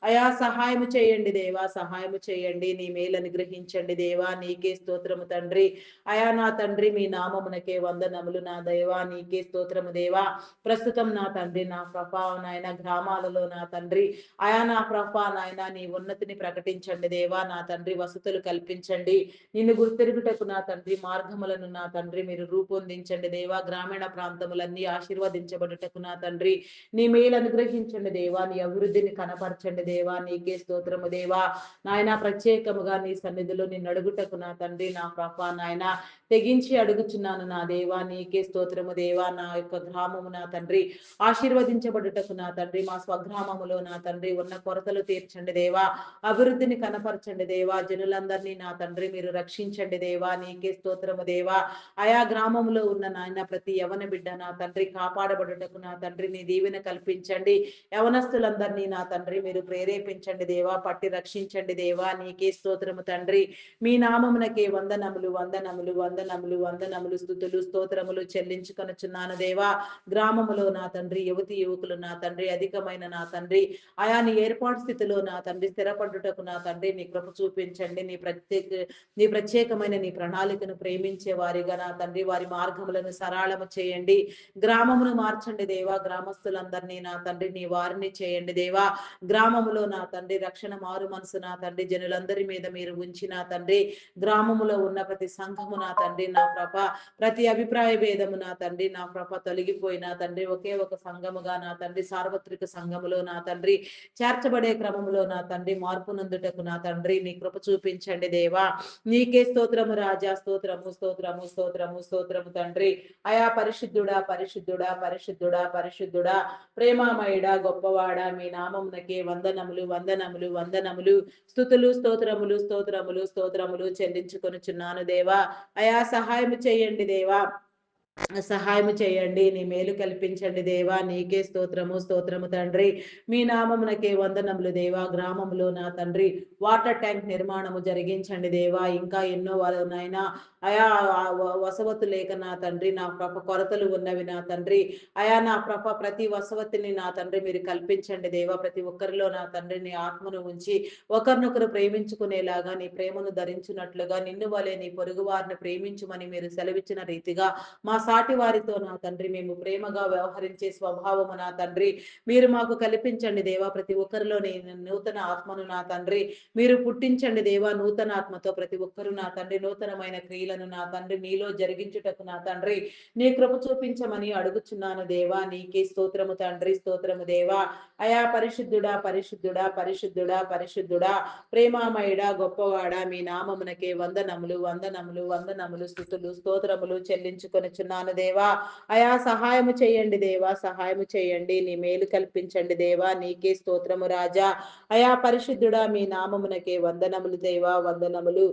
అయా సహాయము చేయండి దేవా, సహాయము చేయండి. నీ మేలు అనుగ్రహించండి దేవా. నీకే స్తోత్రము తండ్రి. అయా నా తండ్రి మీ నామమునకే వందనములు నా దేవా. నీకే స్తోత్రము దేవా. ప్రస్తుతం నా తండ్రి నా ప్రభా నాయన గ్రామాలలో నా తండ్రి అయా నా ప్రభా నాయన నీ ఉన్నతిని ప్రకటించండి దేవా. నా తండ్రి వసతులు కల్పించండి. నిన్ను గుర్తెరుగుటకు నా తండ్రి మార్గములను నా తండ్రి మీరు రూపొందించండి దేవా. గ్రామీణ ప్రాంతములన్నీ ఆశీర్వదించబడుటకు నా తండ్రి నీ మేలు అనుగ్రహించండి దేవా. నీ అభివృద్ధిని కనపరచండి దేవా. నీకే స్తోత్రము దేవా. నాయన ప్రత్యేకముగా నీ సన్నిధిలో నిన్ను అడుగుటకు నా తండ్రి నా ప్రభా నాయన తెగించి అడుగుచున్నాను నా దేవా. నీకే స్తోత్రము దేవా. నా యొక్క గ్రామము నా తండ్రి ఆశీర్వదించబడుటకు నా తండ్రి మా స్వగ్రామములో నా తండ్రి ఉన్న కొరతలు తీర్చండి దేవా. అభివృద్ధిని కనపరచండి దేవా. జనులందరినీ నా తండ్రి మీరు రక్షించండి దేవా. నీకే స్తోత్రము దేవా. ఆయా గ్రామంలో ఉన్న నాయన ప్రతి యవన బిడ్డ నా తండ్రి కాపాడబడుటకు నా తండ్రి నీ దీవెన కల్పించండి. యవనస్తులందరినీ నా తండ్రి మీరు ప్రేరేపించండి దేవా. పట్టి రక్షించండి దేవా. నీకే స్తోత్రము తండ్రి. మీ నామమునకే వందనములు, వందనములు, వందనములు, వందనములు, స్తుతులు స్తోత్రములు చెల్లించుకొనుచున్నాను దేవా. గ్రామములో నా తండ్రి యువతి యువకులు నా తండ్రి అధికమైన నా తండ్రి ఆయా నీ ఏర్పాటు స్థితిలో నా తండ్రి స్థిరపడుటకు నా తండ్రి నీ కృప చూపించండి. నీ ప్రత్యేకమైన నీ ప్రణాళికను ప్రేమించే వారిగా నా తండ్రి వారి మార్గములను సరళము చేయండి. గ్రామమును మార్చండి దేవా. గ్రామస్తులందరినీ నా తండ్రి నీ వారిని చేయండి దేవా. గ్రామములో నా తండ్రి రక్షణ మారు మనసు నా తండ్రి జనులందరి మీద మీరు ఉంచి నా తండ్రి గ్రామములో ఉన్న ప్రతి సంఘము నా తండ్రి నా ప్రభ ప్రతి అభిప్రాయ భేదము నా తండ్రి నా ప్రభ తొలగిపోయిన తండ్రి ఒకే ఒక సంఘముగా నా తండ్రి సార్వత్రిక సంఘములో నా తండ్రి చేర్చబడే క్రమములో నా తండ్రి మార్పు నందుటకు నా తండ్రి నీ కృప చూపించండి దేవా. నీకే స్తోత్రము రాజా. స్తోత్రము స్తోత్రము స్తోత్రము స్తోత్రము తండ్రి. అయా పరిశుద్ధుడా, పరిశుద్ధుడా, పరిశుద్ధుడా, పరిశుద్ధుడా, ప్రేమామయుడా, గొప్పవాడా మీ నామమునకే వందనములు, వందనములు, వందనములు, స్తుతులు స్తోత్రములు, స్తోత్రములు, స్తోత్రములు చెల్లించుకొనుచున్నాను దేవా. అయా సహాయము చేయండి దేవా. సహాయము చేయండి. నీ మేలు కల్పించండి దేవా. నీకే స్తోత్రము, స్తోత్రము తండ్రి. మీ నామమునకే వందనములు దేవా. గ్రామంలో నా తండ్రి వాటర్ ట్యాంక్ నిర్మాణము జరిగించండి దేవా. ఇంకా ఎన్నో నాయనా అయా వసవత్తు లేక నా తండ్రి నా ప్రభ కొరతలు ఉన్నవి నా తండ్రి అయా నా ప్రభ ప్రతి వసవతిని నా తండ్రి మీరు కల్పించండి దేవా. ప్రతి ఒక్కరిలో నా తండ్రి నీ ఆత్మను ఉంచి ఒకరినొకరు ప్రేమించుకునేలాగా నీ ప్రేమను ధరించినట్లుగా నిన్ను వలె నీ పొరుగు వారిని ప్రేమించుమని మీరు సెలవిచ్చిన రీతిగా మా సాటి వారితో నా తండ్రి మేము ప్రేమగా వ్యవహరించే స్వభావము నా తండ్రి మీరు మాకు కల్పించండి దేవా. ప్రతి ఒక్కరిలో నూతన ఆత్మను నా తండ్రి మీరు పుట్టించండి దేవా. నూతన ఆత్మతో ప్రతి ఒక్కరు నా తండ్రి నూతనమైన క్రియలను నా తండ్రి నీలో జరిగించుటకు నా తండ్రి నీ కృప చూపించమని అడుగుచున్నాను దేవా. నీకే స్తోత్రము తండ్రి, స్తోత్రము దేవా. అయా పరిశుద్ధుడా, పరిశుద్ధుడా, పరిశుద్ధుడా, పరిశుద్ధుడా, ప్రేమామయుడా, గొప్పవాడా మీ నామమునకే వందనములు, వందనములు, వందనములు, స్తుతులు స్తోత్రములు చెల్లించుకొనుచున్నాను దేవా. అయా సహాయము చేయండి దేవా. సహాయము చేయండి. నీ మేలు కల్పించండి దేవా. నీకే స్తోత్రము రాజా. అయా పరిశుద్ధుడా మీ నామమునకే వందనములు దేవా. వందనములు,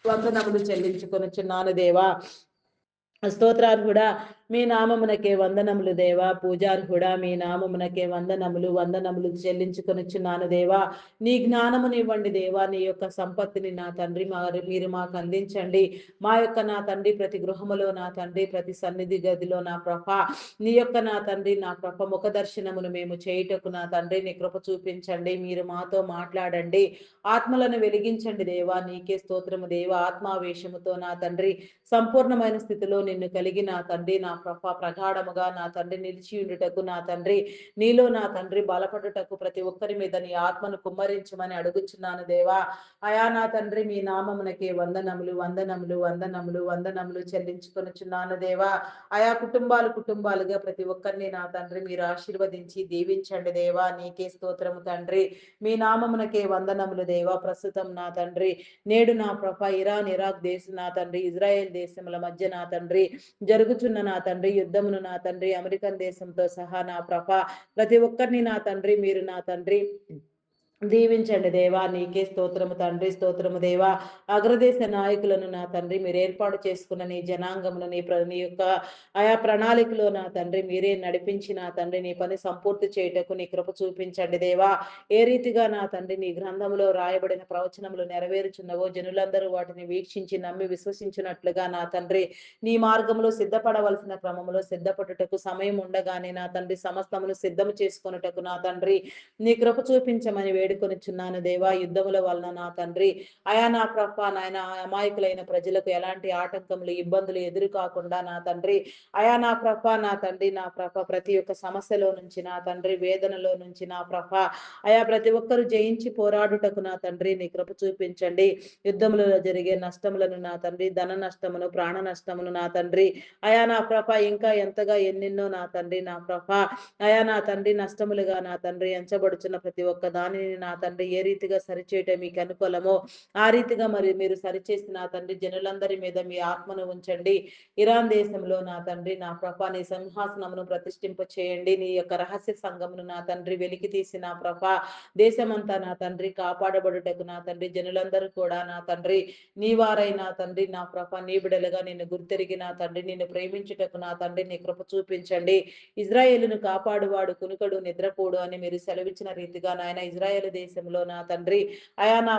వందనములు చెల్లించుకొనుచున్నాను దేవా. స్తోత్రార్హుడా మీ నామమునకే వందనములు దేవా. పూజార్హుడా మీ నామమునకే వందనములు వందనములు చెల్లించుకొనుచున్నాను దేవా. నీ జ్ఞానమునివ్వండి దేవా. నీ యొక్క సంపత్తిని నా తండ్రి మీరు మాకు అందించండి. మా యొక్క నా తండ్రి ప్రతి గృహములో నా తండ్రి ప్రతి సన్నిధి గదిలో నా ప్రభ నీ యొక్క నా తండ్రి నా ప్రభ ముఖ దర్శనమును మేము చేయుటకు నా తండ్రి నీ కృప చూపించండి. మీరు మాతో మాట్లాడండి. ఆత్మలను వెలిగించండి దేవా. నీకే స్తోత్రము దేవా. ఆత్మావేశముతో నా తండ్రి సంపూర్ణమైన స్థితిలో నిన్ను కలిగి నా తండ్రి నా ప్రగాఢముగా నా తండ్రి నిలిచి ఉండుటకు నా తండ్రి నీలో నా తండ్రి బలపడుటకు ప్రతి ఒక్కరి మీద నీ ఆత్మను కుమ్మరించమని అడుగుచున్నాను దేవా. అయా నా తండ్రి మీ నామమునకే వందనములు వందనములు వందనములు వందనములు చెల్లించుకొనుచున్నాను దేవా. ఆయా కుటుంబాలుగా ప్రతి ఒక్కరిని నా తండ్రి మీరు ఆశీర్వదించి దీవించండి దేవా. నీకే స్తోత్రము తండ్రి. మీ నామమునకే వందనములు దేవా. ప్రస్తుతం నా తండ్రి నేడు నా ఇరాక్ దేశం నా తండ్రి ఇజ్రాయెల్ దేశముల మధ్య నా తండ్రి జరుగుచున్న నా తండ్రి యుద్ధమును నా తండ్రి అమెరికన్ దేశంతో సహా నా ప్రతి ఒక్కరిని నా తండ్రి మీరు నా తండ్రి దీవించండి దేవా. నీకే స్తోత్రము తండ్రి. స్తోత్రము దేవా. అగ్రదేశ నాయకులను నా తండ్రి మీరు ఏర్పాటు చేసుకున్న నీ జనాంగమును నీ యొక్క ఆయా ప్రణాళికలో నా తండ్రి మీరే నడిపించి నా తండ్రి నీ పని సంపూర్తి చేయుటకు నీ కృప చూపించండి దేవా. ఏ రీతిగా నా తండ్రి నీ గ్రంథములో రాయబడిన ప్రవచనములు నెరవేరుచున్నవో జనులందరూ వాటిని వీక్షించి నమ్మి విశ్వసించినట్లుగా నా తండ్రి నీ మార్గంలో సిద్ధపడవలసిన క్రమంలో సిద్ధపడుటకు సమయం ఉండగానే నా తండ్రి సమస్తమును సిద్ధము చేసుకొనుటకు నా తండ్రి నీ కృప చూపించమని వేడుకొనిచున్నాను దేవా. యుద్ధముల వలన నా తండ్రి అయా నా నాయన అమాయకులైన ప్రజలకు ఎలాంటి ఆటంకములు ఇబ్బందులు ఎదురు కాకుండా నా తండ్రి అయా నా నా తండ్రి నా ప్రతి ఒక్క సమస్యలో నుంచి నా తండ్రి వేదనలో నుంచి నా అయా ప్రతి ఒక్కరు జయించి పోరాడుటకు నా తండ్రి నీ కృప చూపించండి. యుద్ధములలో జరిగే నష్టములను నా తండ్రి ధన నష్టమును ప్రాణ నష్టమును నా తండ్రి అయా నా ఇంకా ఎంతగా ఎన్నెన్నో నా తండ్రి నా అయా నా తండ్రి నష్టములుగా నా తండ్రి ఎంచబడుచున్న ప్రతి ఒక్క దానిని నా తండ్రి ఏ రీతిగా సరిచేయటం మీకు అనుకూలమో ఆ రీతిగా మరి మీరు సరిచేసి నా తండ్రి జనులందరి మీద మీ ఆత్మను ఉంచండి. ఇరాన్ దేశంలో నా తండ్రి నా నీ సింహాసనమును ప్రతిష్ఠింప చేయండి. నీ యొక్క రహస్య సంఘమును నా తండ్రి వెలికి తీసి నా దేశమంతా నా తండ్రి కాపాడబడుటకు నా తండ్రి జనులందరూ కూడా నా తండ్రి నీ వారై నా తండ్రి నా నీ బిడలుగా నిన్ను గుర్తెరిగి నా తండ్రి నిన్ను ప్రేమించుటకు నా తండ్రి నీ కృప చూపించండి. ఇజ్రాయేలును కాపాడువాడు కునుకడు నిద్రపోడు అని మీరు సెలవిచ్చిన రీతిగా నాయన ఇజ్రాయేల్ దేశంలో నా తండ్రి అయా నా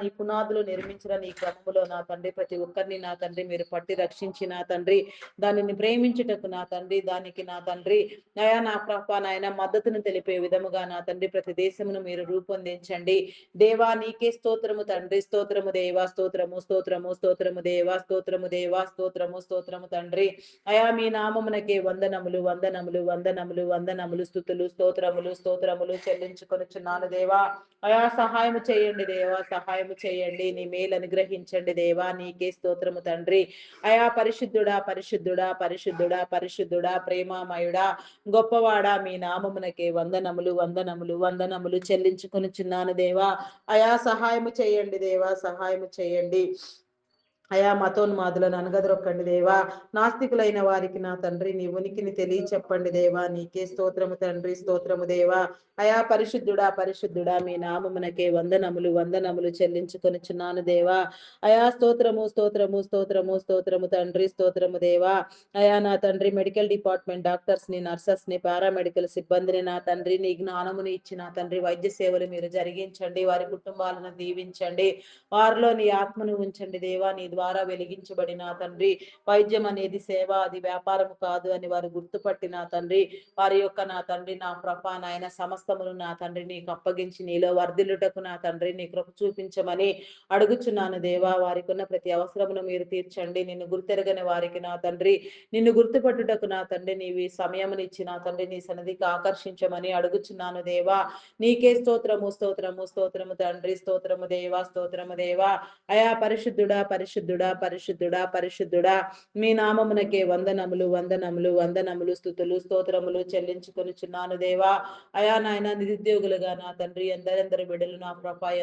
నీ పునాదులు నిర్మించిన నీ క్రమములో నా తండ్రి ప్రతి ఒక్కరిని నా తండ్రి మీరు పట్టి రక్షించి నా తండ్రి దానిని ప్రేమించుటకు నా తండ్రి దానికి నా తండ్రి అయా నా నాయన మద్దతును తెలిపే విధముగా నా తండ్రి ప్రతి దేశమును మీరు రూపొందించండి దేవా. నీకే స్తోత్రము తండ్రి. స్తోత్రము దేవా. స్తోత్రము స్తోత్రము స్తోత్రము దేవా. స్తోత్రము దేవా. స్తోత్రము స్తోత్రము తండ్రి. అయా మీ నామమునకే వందనములు వందనములు వందనములు వందనములు స్తుతులు స్తోత్రములు చెల్లించుకొనుచున్నాను దేవా. అయా సహాయము చేయండి దేవా. సహాయము చేయండి. నీ మేలు అనుగ్రహించండి దేవా. నీకే స్తోత్రము తండ్రి. అయా పరిశుద్ధుడా పరిశుద్ధుడా పరిశుద్ధుడా పరిశుద్ధుడా ప్రేమామయుడా గొప్పవాడా మీ నామమునకే వందనములు వందనములు వందనములు చెల్లించుకొనుచున్నాను దేవా. అయా సహాయము చేయండి దేవా. సహాయము చేయండి. అయా మతోన్మాదులను అనగదొక్కండి దేవా. నాస్తికులైన వారికి నా తండ్రి నీ ఉనికిని తెలియచెప్పండి దేవా. నీకే స్తోత్రము తండ్రి. స్తోత్రము దేవా. అయా పరిశుద్ధుడా పరిశుద్ధుడా మీ నామమునకే వందనములు వందనములు చెల్లించుకొనుచున్నాను దేవా. అయా స్తోత్రము స్తోత్రము స్తోత్రము స్తోత్రము తండ్రి. స్తోత్రము దేవా. అయా నా తండ్రి మెడికల్ డిపార్ట్మెంట్ డాక్టర్స్ ని నర్సెస్ ని పారామెడికల్ సిబ్బందిని నా తండ్రి నీ జ్ఞానముని ఇచ్చి నా తండ్రి వైద్య సేవలు మీరు జరిగించండి. వారి కుటుంబాలను దీవించండి. వారిలో నీ ఆత్మను ఉంచండి దేవా. నీ ద్వారా వెలిగించబడిన తండ్రి వైద్యం అనేది సేవ అది వ్యాపారం కాదు అని వారు గుర్తుపట్టి నా తండ్రి వారి యొక్క నా తండ్రి నా నాయన సమస్తమును నా తండ్రి నీకు అప్పగించి నీలో వర్ధిల్లుటకు నా తండ్రి నీ కృప చూపించమని అడుగుచున్నాను దేవా. వారికి ఉన్న ప్రతి అవసరమును మీరు తీర్చండి. నిన్ను గుర్తెరగని వారికి నా తండ్రి నిన్ను గుర్తుపట్టుటకు నా తండ్రి నీవి సమయమునిచ్చి నా తండ్రి నీ సన్నిధికి ఆకర్షించమని అడుగుచున్నాను దేవా. నీకే స్తోత్రము స్తోత్రము స్తోత్రము తండ్రి. స్తోత్రము దేవా. స్తోత్రము దేవా. అయా పరిశుద్ధుడా పరిశుద్ధుడా పరిశుద్ధుడా పరిశుద్ధుడా మీ నామమునకే వందనములు వందనములు వందనములు స్తుతులు స్తోత్రములు చెల్లించుకొనుచున్నాను దేవా. అయా నాయన నిరుద్యోగులుగా నా తండ్రి ఎందరెందరు బిడ్డలు నా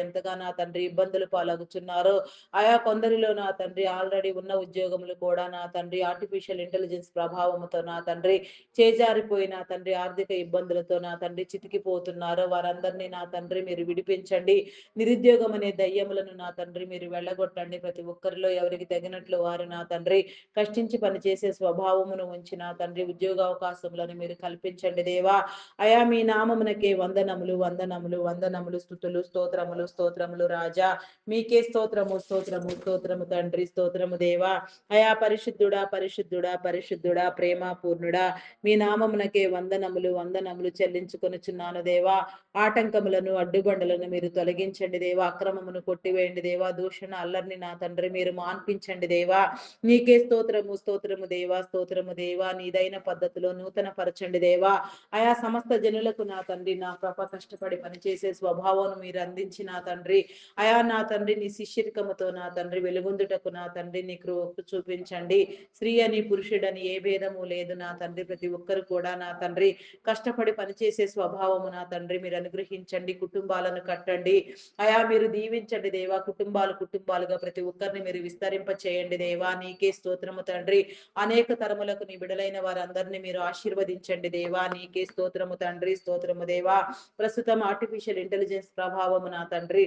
ఎంతగా నా తండ్రి ఇబ్బందులు పాలగుచున్నారో ఆయా కొందరిలో నా తండ్రి ఆల్రెడీ ఉన్న ఉద్యోగములు కూడా నా తండ్రి ఆర్టిఫిషియల్ ఇంటెలిజెన్స్ ప్రభావంతో నా తండ్రి చేజారిపోయి నా తండ్రి ఆర్థిక ఇబ్బందులతో నా తండ్రి చితికిపోతున్నారో వారందరినీ నా తండ్రి మీరు విడిపించండి. నిరుద్యోగం అనే దయ్యములను నా తండ్రి మీరు వెళ్ళగొట్టండి. ప్రతి ఒక్కరిలో ఎవరికి తగినట్లు వారు నా తండ్రి కష్టించి పనిచేసే స్వభావమును ఉంచి నా తండ్రి ఉద్యోగ అవకాశములను మీరు కల్పించండి దేవా. అయా మీ నామమునకే వందనములు వందనములు వందనములు స్తుతులు స్తోత్రములు స్తోత్రములు రాజా. మీకే స్తోత్రము స్తోత్రము స్తోత్రము తండ్రి స్తోత్రము దేవా. అయా పరిశుద్ధుడా పరిశుద్ధుడా పరిశుద్ధుడా ప్రేమ పూర్ణుడా మీ నామమునకే వందనములు వందనములు చెల్లించుకొనుచున్నాను దేవా. ఆటంకములను అడ్డుబండలను మీరు తొలగించండి దేవా. అక్రమమును కొట్టివేయండి దేవా. దూషణ అల్లరిని నా తండ్రి మీరు మాన్పించండి దేవా. నీకే స్తోత్రము స్తోత్రము దేవా స్తోత్రము దేవా. నీదైన పద్ధతిలో నూతన పరచండి దేవా. ఆయా సమస్త జనులకు నా తండ్రి నా కృప కష్టపడి పనిచేసే స్వభావం మీరు అందించి నా తండ్రి అయా నా తండ్రి నీ శిష్యరికముతో నా తండ్రి వెలుగొందుటకు నా తండ్రి నీ కృప చూపించండి. స్త్రీ అని పురుషుడని ఏ భేదము లేదు నా తండ్రి. ప్రతి ఒక్కరు కూడా నా తండ్రి కష్టపడి పనిచేసే స్వభావము నా తండ్రి మీరు అనుగ్రహించండి. కుటుంబాలను కట్టండి అయా. మీరు దీవించండి దేవా. కుటుంబాలుగా ప్రతి ఒక్కరిని మీరు విస్తరింప చేయండి దేవా. నీకే స్తోత్రము తండ్రి. అనేక తరములకు నీ బిడలైన వారందరినీ మీరు ఆశీర్వదించండి దేవా. నీకే స్తోత్రము తండ్రి స్తోత్రము దేవా. ప్రస్తుతం ఆర్టిఫిషియల్ ఇంటెలిజెన్స్ ప్రభావము నా తండ్రి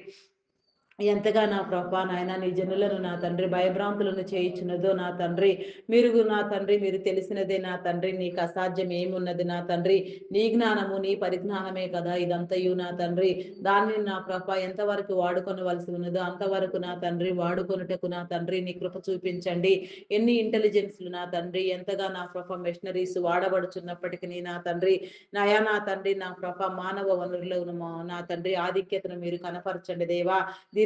ఎంతగా నా ప్రభా నాయన నీ జనులను నా తండ్రి భయభ్రాంతులను చేయించున్నదో నా తండ్రి మీరు నా తండ్రి మీరు తెలిసినదే నా తండ్రి. నీకు అసాధ్యం ఏమున్నది నా తండ్రి. నీ జ్ఞానము నీ పరిజ్ఞానమే కదా ఇదంతయు నా తండ్రి. దాన్ని నా ప్రభ ఎంతవరకు వాడుకొనవలసి ఉన్నదో అంతవరకు నా తండ్రి వాడుకొనుటకు నా తండ్రి నీ కృప చూపించండి. ఎన్ని ఇంటెలిజెన్స్లు నా తండ్రి ఎంతగా నా ప్రభ మెషినరీస్ వాడబడుచున్నప్పటికీ నా తండ్రి నయా నా తండ్రి నా ప్రభ మానవ వనరులను నా తండ్రి ఆధిక్యతను మీరు కనపరచండి దేవా.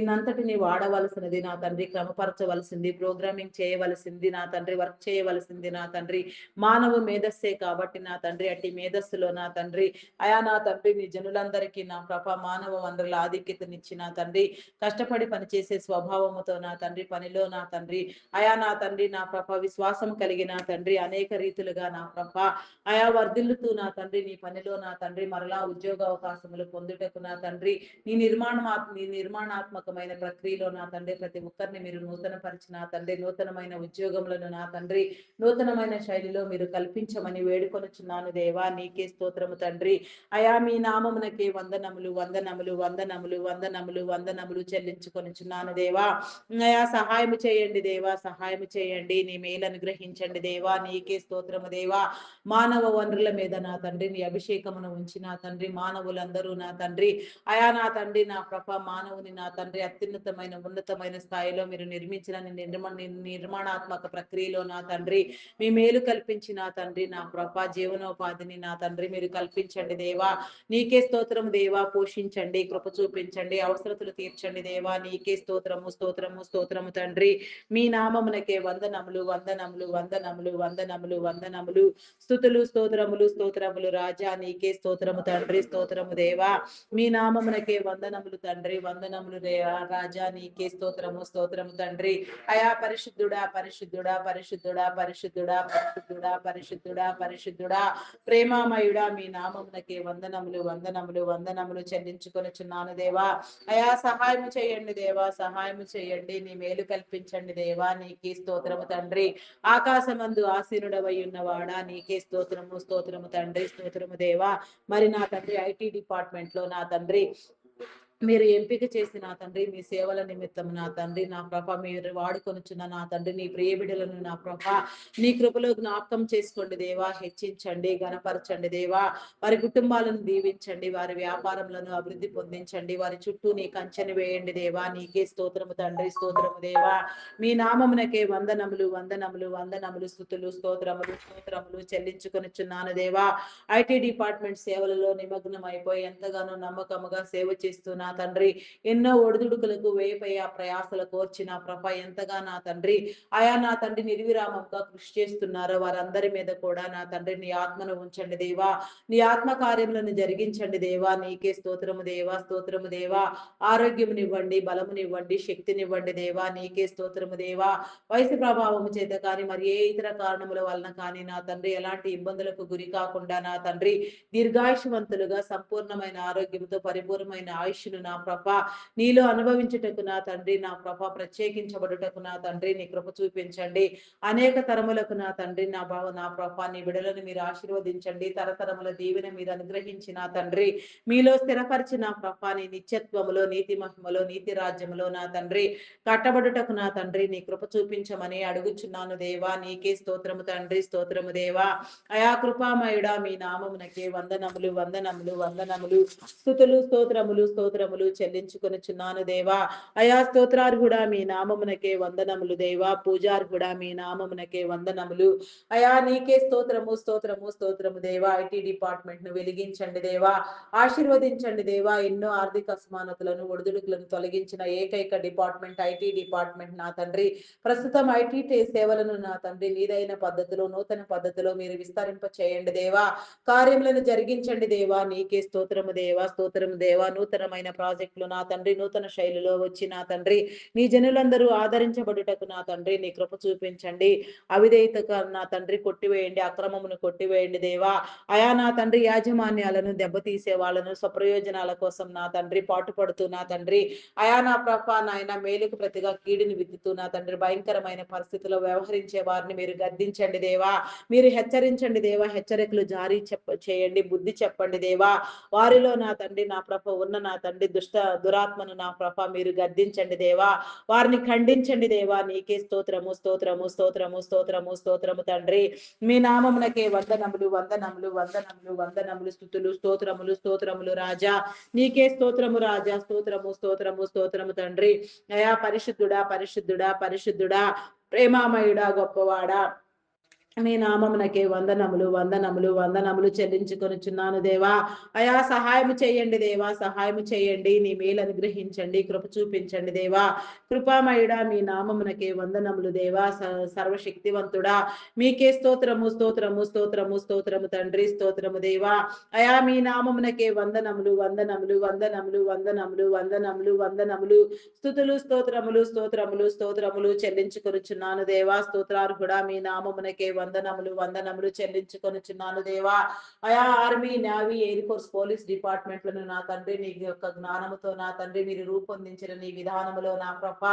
దీన్నంతటిని వాడవలసినది నా తండ్రి. క్రమపరచవలసింది, ప్రోగ్రామింగ్ చేయవలసింది నా తండ్రి, వర్క్ చేయవలసింది నా తండ్రి మానవ మేధస్సే కాబట్టి నా తండ్రి అట్టి మేధస్సులో నా తండ్రి అయా నా తండ్రి నీ జనులందరికీ నా ప్రభ మానవ వనరుల ఆధిక్యతనిచ్చి నా తండ్రి కష్టపడి పనిచేసే స్వభావముతో నా తండ్రి పనిలో నా తండ్రి అయా నా తండ్రి నా ప్రభ విశ్వాసం కలిగి నా తండ్రి అనేక రీతులుగా నా ప్రభ అయా వర్ధిల్లుతూ నా తండ్రి నీ పనిలో నా తండ్రి మరలా ఉద్యోగ అవకాశములు పొందుటకు నా తండ్రి నీ నిర్మాణాత్మకమైన ప్రక్రియలో నా తండ్రి ప్రతి ఒక్కరిని మీరు నూతన పరిచిన తండ్రి నూతనమైన ఉద్యోగములను నా తండ్రి నూతనమైన శైలిలో మీరు కల్పించమని వేడుకొనుచున్నాను దేవా. నీకే స్తోత్రము తండ్రి. అయా మీ నామమునకే వందనములు వందనములు వందనములు వందనములు వందనములు చెల్లించుకొనుచున్నాను దేవా. అయా సహాయం చేయండి దేవా. సహాయం చేయండి. నీ మేలు అనుగ్రహించండి దేవా. నీకే స్తోత్రము దేవా. మానవ వనరుల మీద నా తండ్రి నీ అభిషేకమును ఉంచి నా తండ్రి మానవులందరూ నా తండ్రి అయా నా తండ్రి నా ప్రభ మానవుని నా తండ్రి అత్యున్నతమైన ఉన్నతమైన స్థాయిలో మీరు నిర్మించిన నిర్మాణాత్మక ప్రక్రియలో నా తండ్రి మీ మేలు కల్పించి నా తండ్రి నా ప్రభ జీవనోపాధిని నా తండ్రి మీరు కల్పించండి దేవా. నీకే స్తోత్రము దేవా. పోషించండి, కృప చూపించండి, అవసరతలు తీర్చండి దేవా. నీకే స్తోత్రము స్తోత్రము స్తోత్రము తండ్రి. మీ నామమునకే వందనములు వందనములు వందనములు వందనములు వందనములు స్తుతులు స్తోత్రములు స్తోత్రములు రాజా. నీకే స్తోత్రము తండ్రి స్తోత్రము దేవా. మీ నామమునకే వందనములు తండ్రి వందనములు దేవా. రాజా నీకే స్తోత్రము స్తోత్రము తండ్రి. అయా పరిశుద్ధుడా పరిశుద్ధుడా పరిశుద్ధుడా పరిశుద్ధుడా పరిశుద్ధుడా పరిశుద్ధుడా పరిశుద్ధుడా ప్రేమామయుడా మీ నామమునకే వందనములు వందనములు వందనములు చెల్లించుకొనుచున్నాను దేవా. అయా సహాయం చేయండి దేవా. సహాయం చేయండి. నీ మేలు కల్పించండి దేవా. నీకే స్తోత్రము తండ్రి. ఆకాశమందు ఆసీనుడవై ఉన్నవాడా నీకే స్తోత్రము స్తోత్రము తండ్రి స్తోత్రము దేవా. మరి నా తండ్రి ఐటీ డిపార్ట్మెంట్ లో నా తండ్రి మీరు ఎంపిక చేసి నా తండ్రి మీ సేవల నిమిత్తం నా తండ్రి నా ప్రభ మీరు వాడుకొనుచున్న నా తండ్రి నీ ప్రియబిడలను నా ప్రభ నీ కృపలో జ్ఞాపకం చేసుకోండి దేవా. హెచ్చించండి, గణపరచండి దేవా. వారి కుటుంబాలను దీవించండి, వారి వ్యాపారములను అభివృద్ధి పొందించండి, వారి చుట్టూ నీ కంచెని వేయండి దేవా. నీకే స్తోత్రము తండ్రి స్తోత్రము దేవా. మీ నామమునకే వందనములు వందనములు వందనములు స్తుతులు స్తోత్రములు స్తోత్రములు చెల్లించుకొనుచున్నాను దేవా. ఐటీ డిపార్ట్మెంట్ సేవలలో నిమగ్నం అయిపోయి ఎంతగానో నమ్మకముగా సేవ చేస్తూ నా తండ్రి ఎన్నో ఒడిదుడుకులకు వేపై ఆ ప్రయాసలు కోర్చిన ప్రభ ఎంతగా నా తండ్రి ఆయా నా తండ్రి నిర్విరామంగా కృషి చేస్తున్నారో వారందరి మీద కూడా నా తండ్రి నీ ఆత్మను ఉంచండి దేవా. నీ ఆత్మ కార్యములను జరిగించండి దేవా. నీకే స్తోత్రము దేవా. స్తోత్రము దేవా. ఆరోగ్యమునివ్వండి, బలమునివ్వండి, శక్తినివ్వండి దేవా. నీకే స్తోత్రము దేవా. వయసు ప్రభావము చేత కానీ మరి ఏ ఇతర కారణముల వలన కానీ నా తండ్రి ఎలాంటి ఇబ్బందులకు గురి కాకుండా నా తండ్రి దీర్ఘాయుషవంతులుగా సంపూర్ణమైన ఆరోగ్యంతో పరిపూర్ణమైన ఆయుష్ను నా ప్రభ నీలో అనుభవించుటకు నా తండ్రి నా ప్రభ ప్రత్యేకించబడుటకు నా తండ్రి నీ కృప చూపించండి. అనేక తరములకు నా తండ్రి నా ప్రభ నీ బిడలను మీరు ఆశీర్వదించండి. తరతరముల దీవెన మీరు అనుగ్రహించి నా తండ్రి మీలో స్థిరపరిచి నా ప్రభ నీ నిత్యత్వములో నీతి మహిమలో నీతి రాజ్యములో నా తండ్రి కట్టబడుటకు నా తండ్రి నీ కృప చూపించమని అడుగుచున్నాను దేవా. నీకే స్తోత్రము తండ్రి, స్తోత్రము దేవా. అయా కృపామయుడా మీ నామమునకే వందనములు వందనములు వందనములు స్తుతులు స్తోత్రములు స్తోత్రములు చెల్లించుకొనుచున్నాను దేవా. అయా స్తోత్రార్హుడా మీ నామమునకే వందనములు దేవా. పూజార్హుడా మీ నామమునకే వందనములు. అయా నీకే స్తోత్రము స్తోత్రము స్తోత్రము దేవా. ఐటీ డిపార్ట్మెంట్ ను వెలిగించండి దేవా, ఆశీర్వదించండి దేవా. ఎన్నో ఆర్థిక అసమానతలను ఒడిదుడుకులను తొలగించిన ఏకైక డిపార్ట్మెంట్ ఐటీ డిపార్ట్మెంట్ నా తండ్రి. ప్రస్తుతం ఐటీ సేవలను నా తండ్రి నీదైన పద్ధతిలో నూతన పద్ధతిలో మీరు విస్తరింప చేయండి దేవా. కార్యములను జరిగించండి దేవా. నీకే స్తోత్రము దేవా, స్తోత్రము దేవా. నూతనమైన ప్రాజెక్టులు నా తండ్రి నూతన శైలిలో వచ్చి నా తండ్రి నీ జనులందరూ ఆదరించబడుటకు నా తండ్రి నీ కృప చూపించండి. అవిధేయత నా తండ్రి కొట్టివేయండి, అక్రమమును కొట్టివేయండి దేవా. అయా నా తండ్రి యాజమాన్యాలను దెబ్బతీసే వాళ్ళను స్వప్రయోజనాల కోసం నా తండ్రి పాటుపడుతూ నా తండ్రి అయా నా ప్రభ నాయన మేలుకు ప్రతిగా కీడుని విత్తుతూ నా తండ్రి భయంకరమైన పరిస్థితిలో వ్యవహరించే వారిని మీరు గద్దించండి దేవా. మీరు హెచ్చరించండి దేవా. హెచ్చరికలు జారీ చేయండి, బుద్ధి చెప్పండి దేవా. వారిలో నా తండ్రి నా ప్రభ ఉన్న నా తండ్రి దురాత్మను నా ప్రభ మీరు గద్దించండి దేవా. వారిని ఖండించండి దేవా. నీకే స్తోత్రము స్తోత్రము స్తోత్రము స్తోత్రము స్తోత్రము తండ్రి. మీ నామమునకే వందనములు వందనములు వందనములు వందనములు స్తుతులు స్తోత్రములు స్తోత్రములు రాజా. నీకే స్తోత్రము రాజా. స్తోత్రము స్తోత్రము స్తోత్రము తండ్రి. అయా పరిశుద్ధుడా పరిశుద్ధుడా పరిశుద్ధుడా ప్రేమామయుడా గొప్పవాడా మీ నామమునకే వందనములు వందనములు వందనములు చెల్లించుకొనుచున్నాను దేవా. అయా సహాయము చేయండి దేవా, సహాయము చేయండి. నీ మేలు అనుగ్రహించండి, కృప చూపించండి దేవా. కృపామయుడా మీ నామమునకే వందనములు దేవా. సర్వశక్తివంతుడా మీకే స్తోత్రము స్తోత్రము స్తోత్రము స్తోత్రము తండ్రి, స్తోత్రము దేవా. అయా మీ నామమునకే వందనములు వందనములు వందనములు వందనములు వందనములు వందనములు స్తుతులు స్తోత్రములు స్తోత్రములు స్తోత్రములు చెల్లించుకొనుచున్నాను దేవా. స్తోత్రార్హుడా మీ నామమునకే వందనములు వందనములు చెల్లించుకొనుచున్నాను దేవా. అయా army, navy, air force, police డిపార్ట్మెంట్లను నా తండ్రి నీ యొక్క జ్ఞానముతో నా తండ్రి మీరు రూపొందించిన నీ విధానములో నా ప్రభ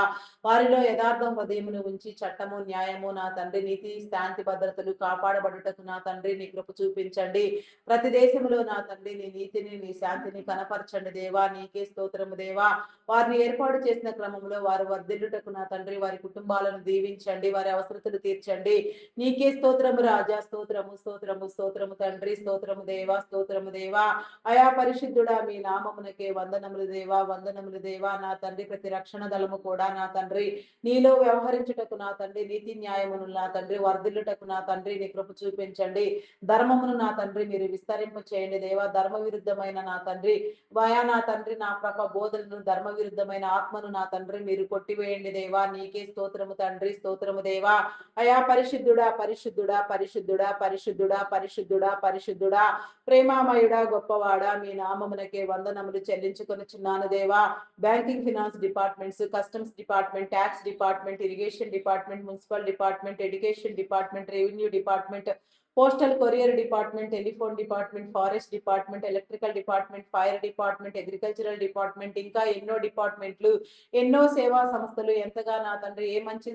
వారిలో యథార్థం హృదయమును ఉంచి చట్టము న్యాయము నా తండ్రి నీతి శాంతి భద్రతలు కాపాడబడుటకు నా తండ్రి నీ కృప చూపించండి. ప్రతి దేశములో నా తండ్రి నీ నీతిని నీ శాంతిని కనపరచండి దేవా. నీకే స్తోత్రము దేవా. వారిని ఏర్పాటు చేసిన క్రమంలో వారు వర్ధిల్లుటకు నా తండ్రి వారి కుటుంబాలను దీవించండి, వారి అవసరతలు తీర్చండి. నీకే స్తోత్రము రాజా. స్తోత్రము స్తోత్రము స్తోత్రము తండ్రి, స్తోత్రము దేవా, స్తోత్రము దేవా. అయా పరిశుద్ధుడా మీ నామమునకే వందనములు దేవా, వందనములు దేవా. నా తండ్రి ప్రతి రక్షణ దళము కూడా నా తండ్రి నీలో వ్యవహరించుటకు నా తండ్రి నీతి న్యాయమును నా తండ్రి వర్ధిల్లుటకు నా తండ్రి నీ కృప చూపించండి. ధర్మమును నా తండ్రి మీరు విస్తరింప చేయండి దేవా. ధర్మ విరుద్ధమైన నా తండ్రి వయా నా తండ్రి నా ప్రభ బోధనను ధర్మ విరుద్ధమైన ఆత్మను నా తండ్రి మీరు కొట్టివేయండి దేవా. నీకే స్తోత్రము తండ్రి, స్తోత్రము దేవా. అయా పరిశుద్ధుడా పరిశుద్ధుడా పరిశుద్ధుడా పరిశుద్ధుడా పరిశుద్ధుడా పరిశుద్ధుడా ప్రేమామయుడా గొప్పవాడా మీ నామమునకే వందనములు చెల్లించుకొనుచున్నాను దేవా. Banking finance departments, customs department, tax department, irrigation department, municipal department, education department, revenue department, postal courier department, telephone department, forest department, electrical department, fire department, agricultural department, ఇంకా ఎన్నో డిపార్ట్మెంట్లు, ఎన్నో సేవా సంస్థలు ఎంతగా నా తండ్రి ఏ మంచి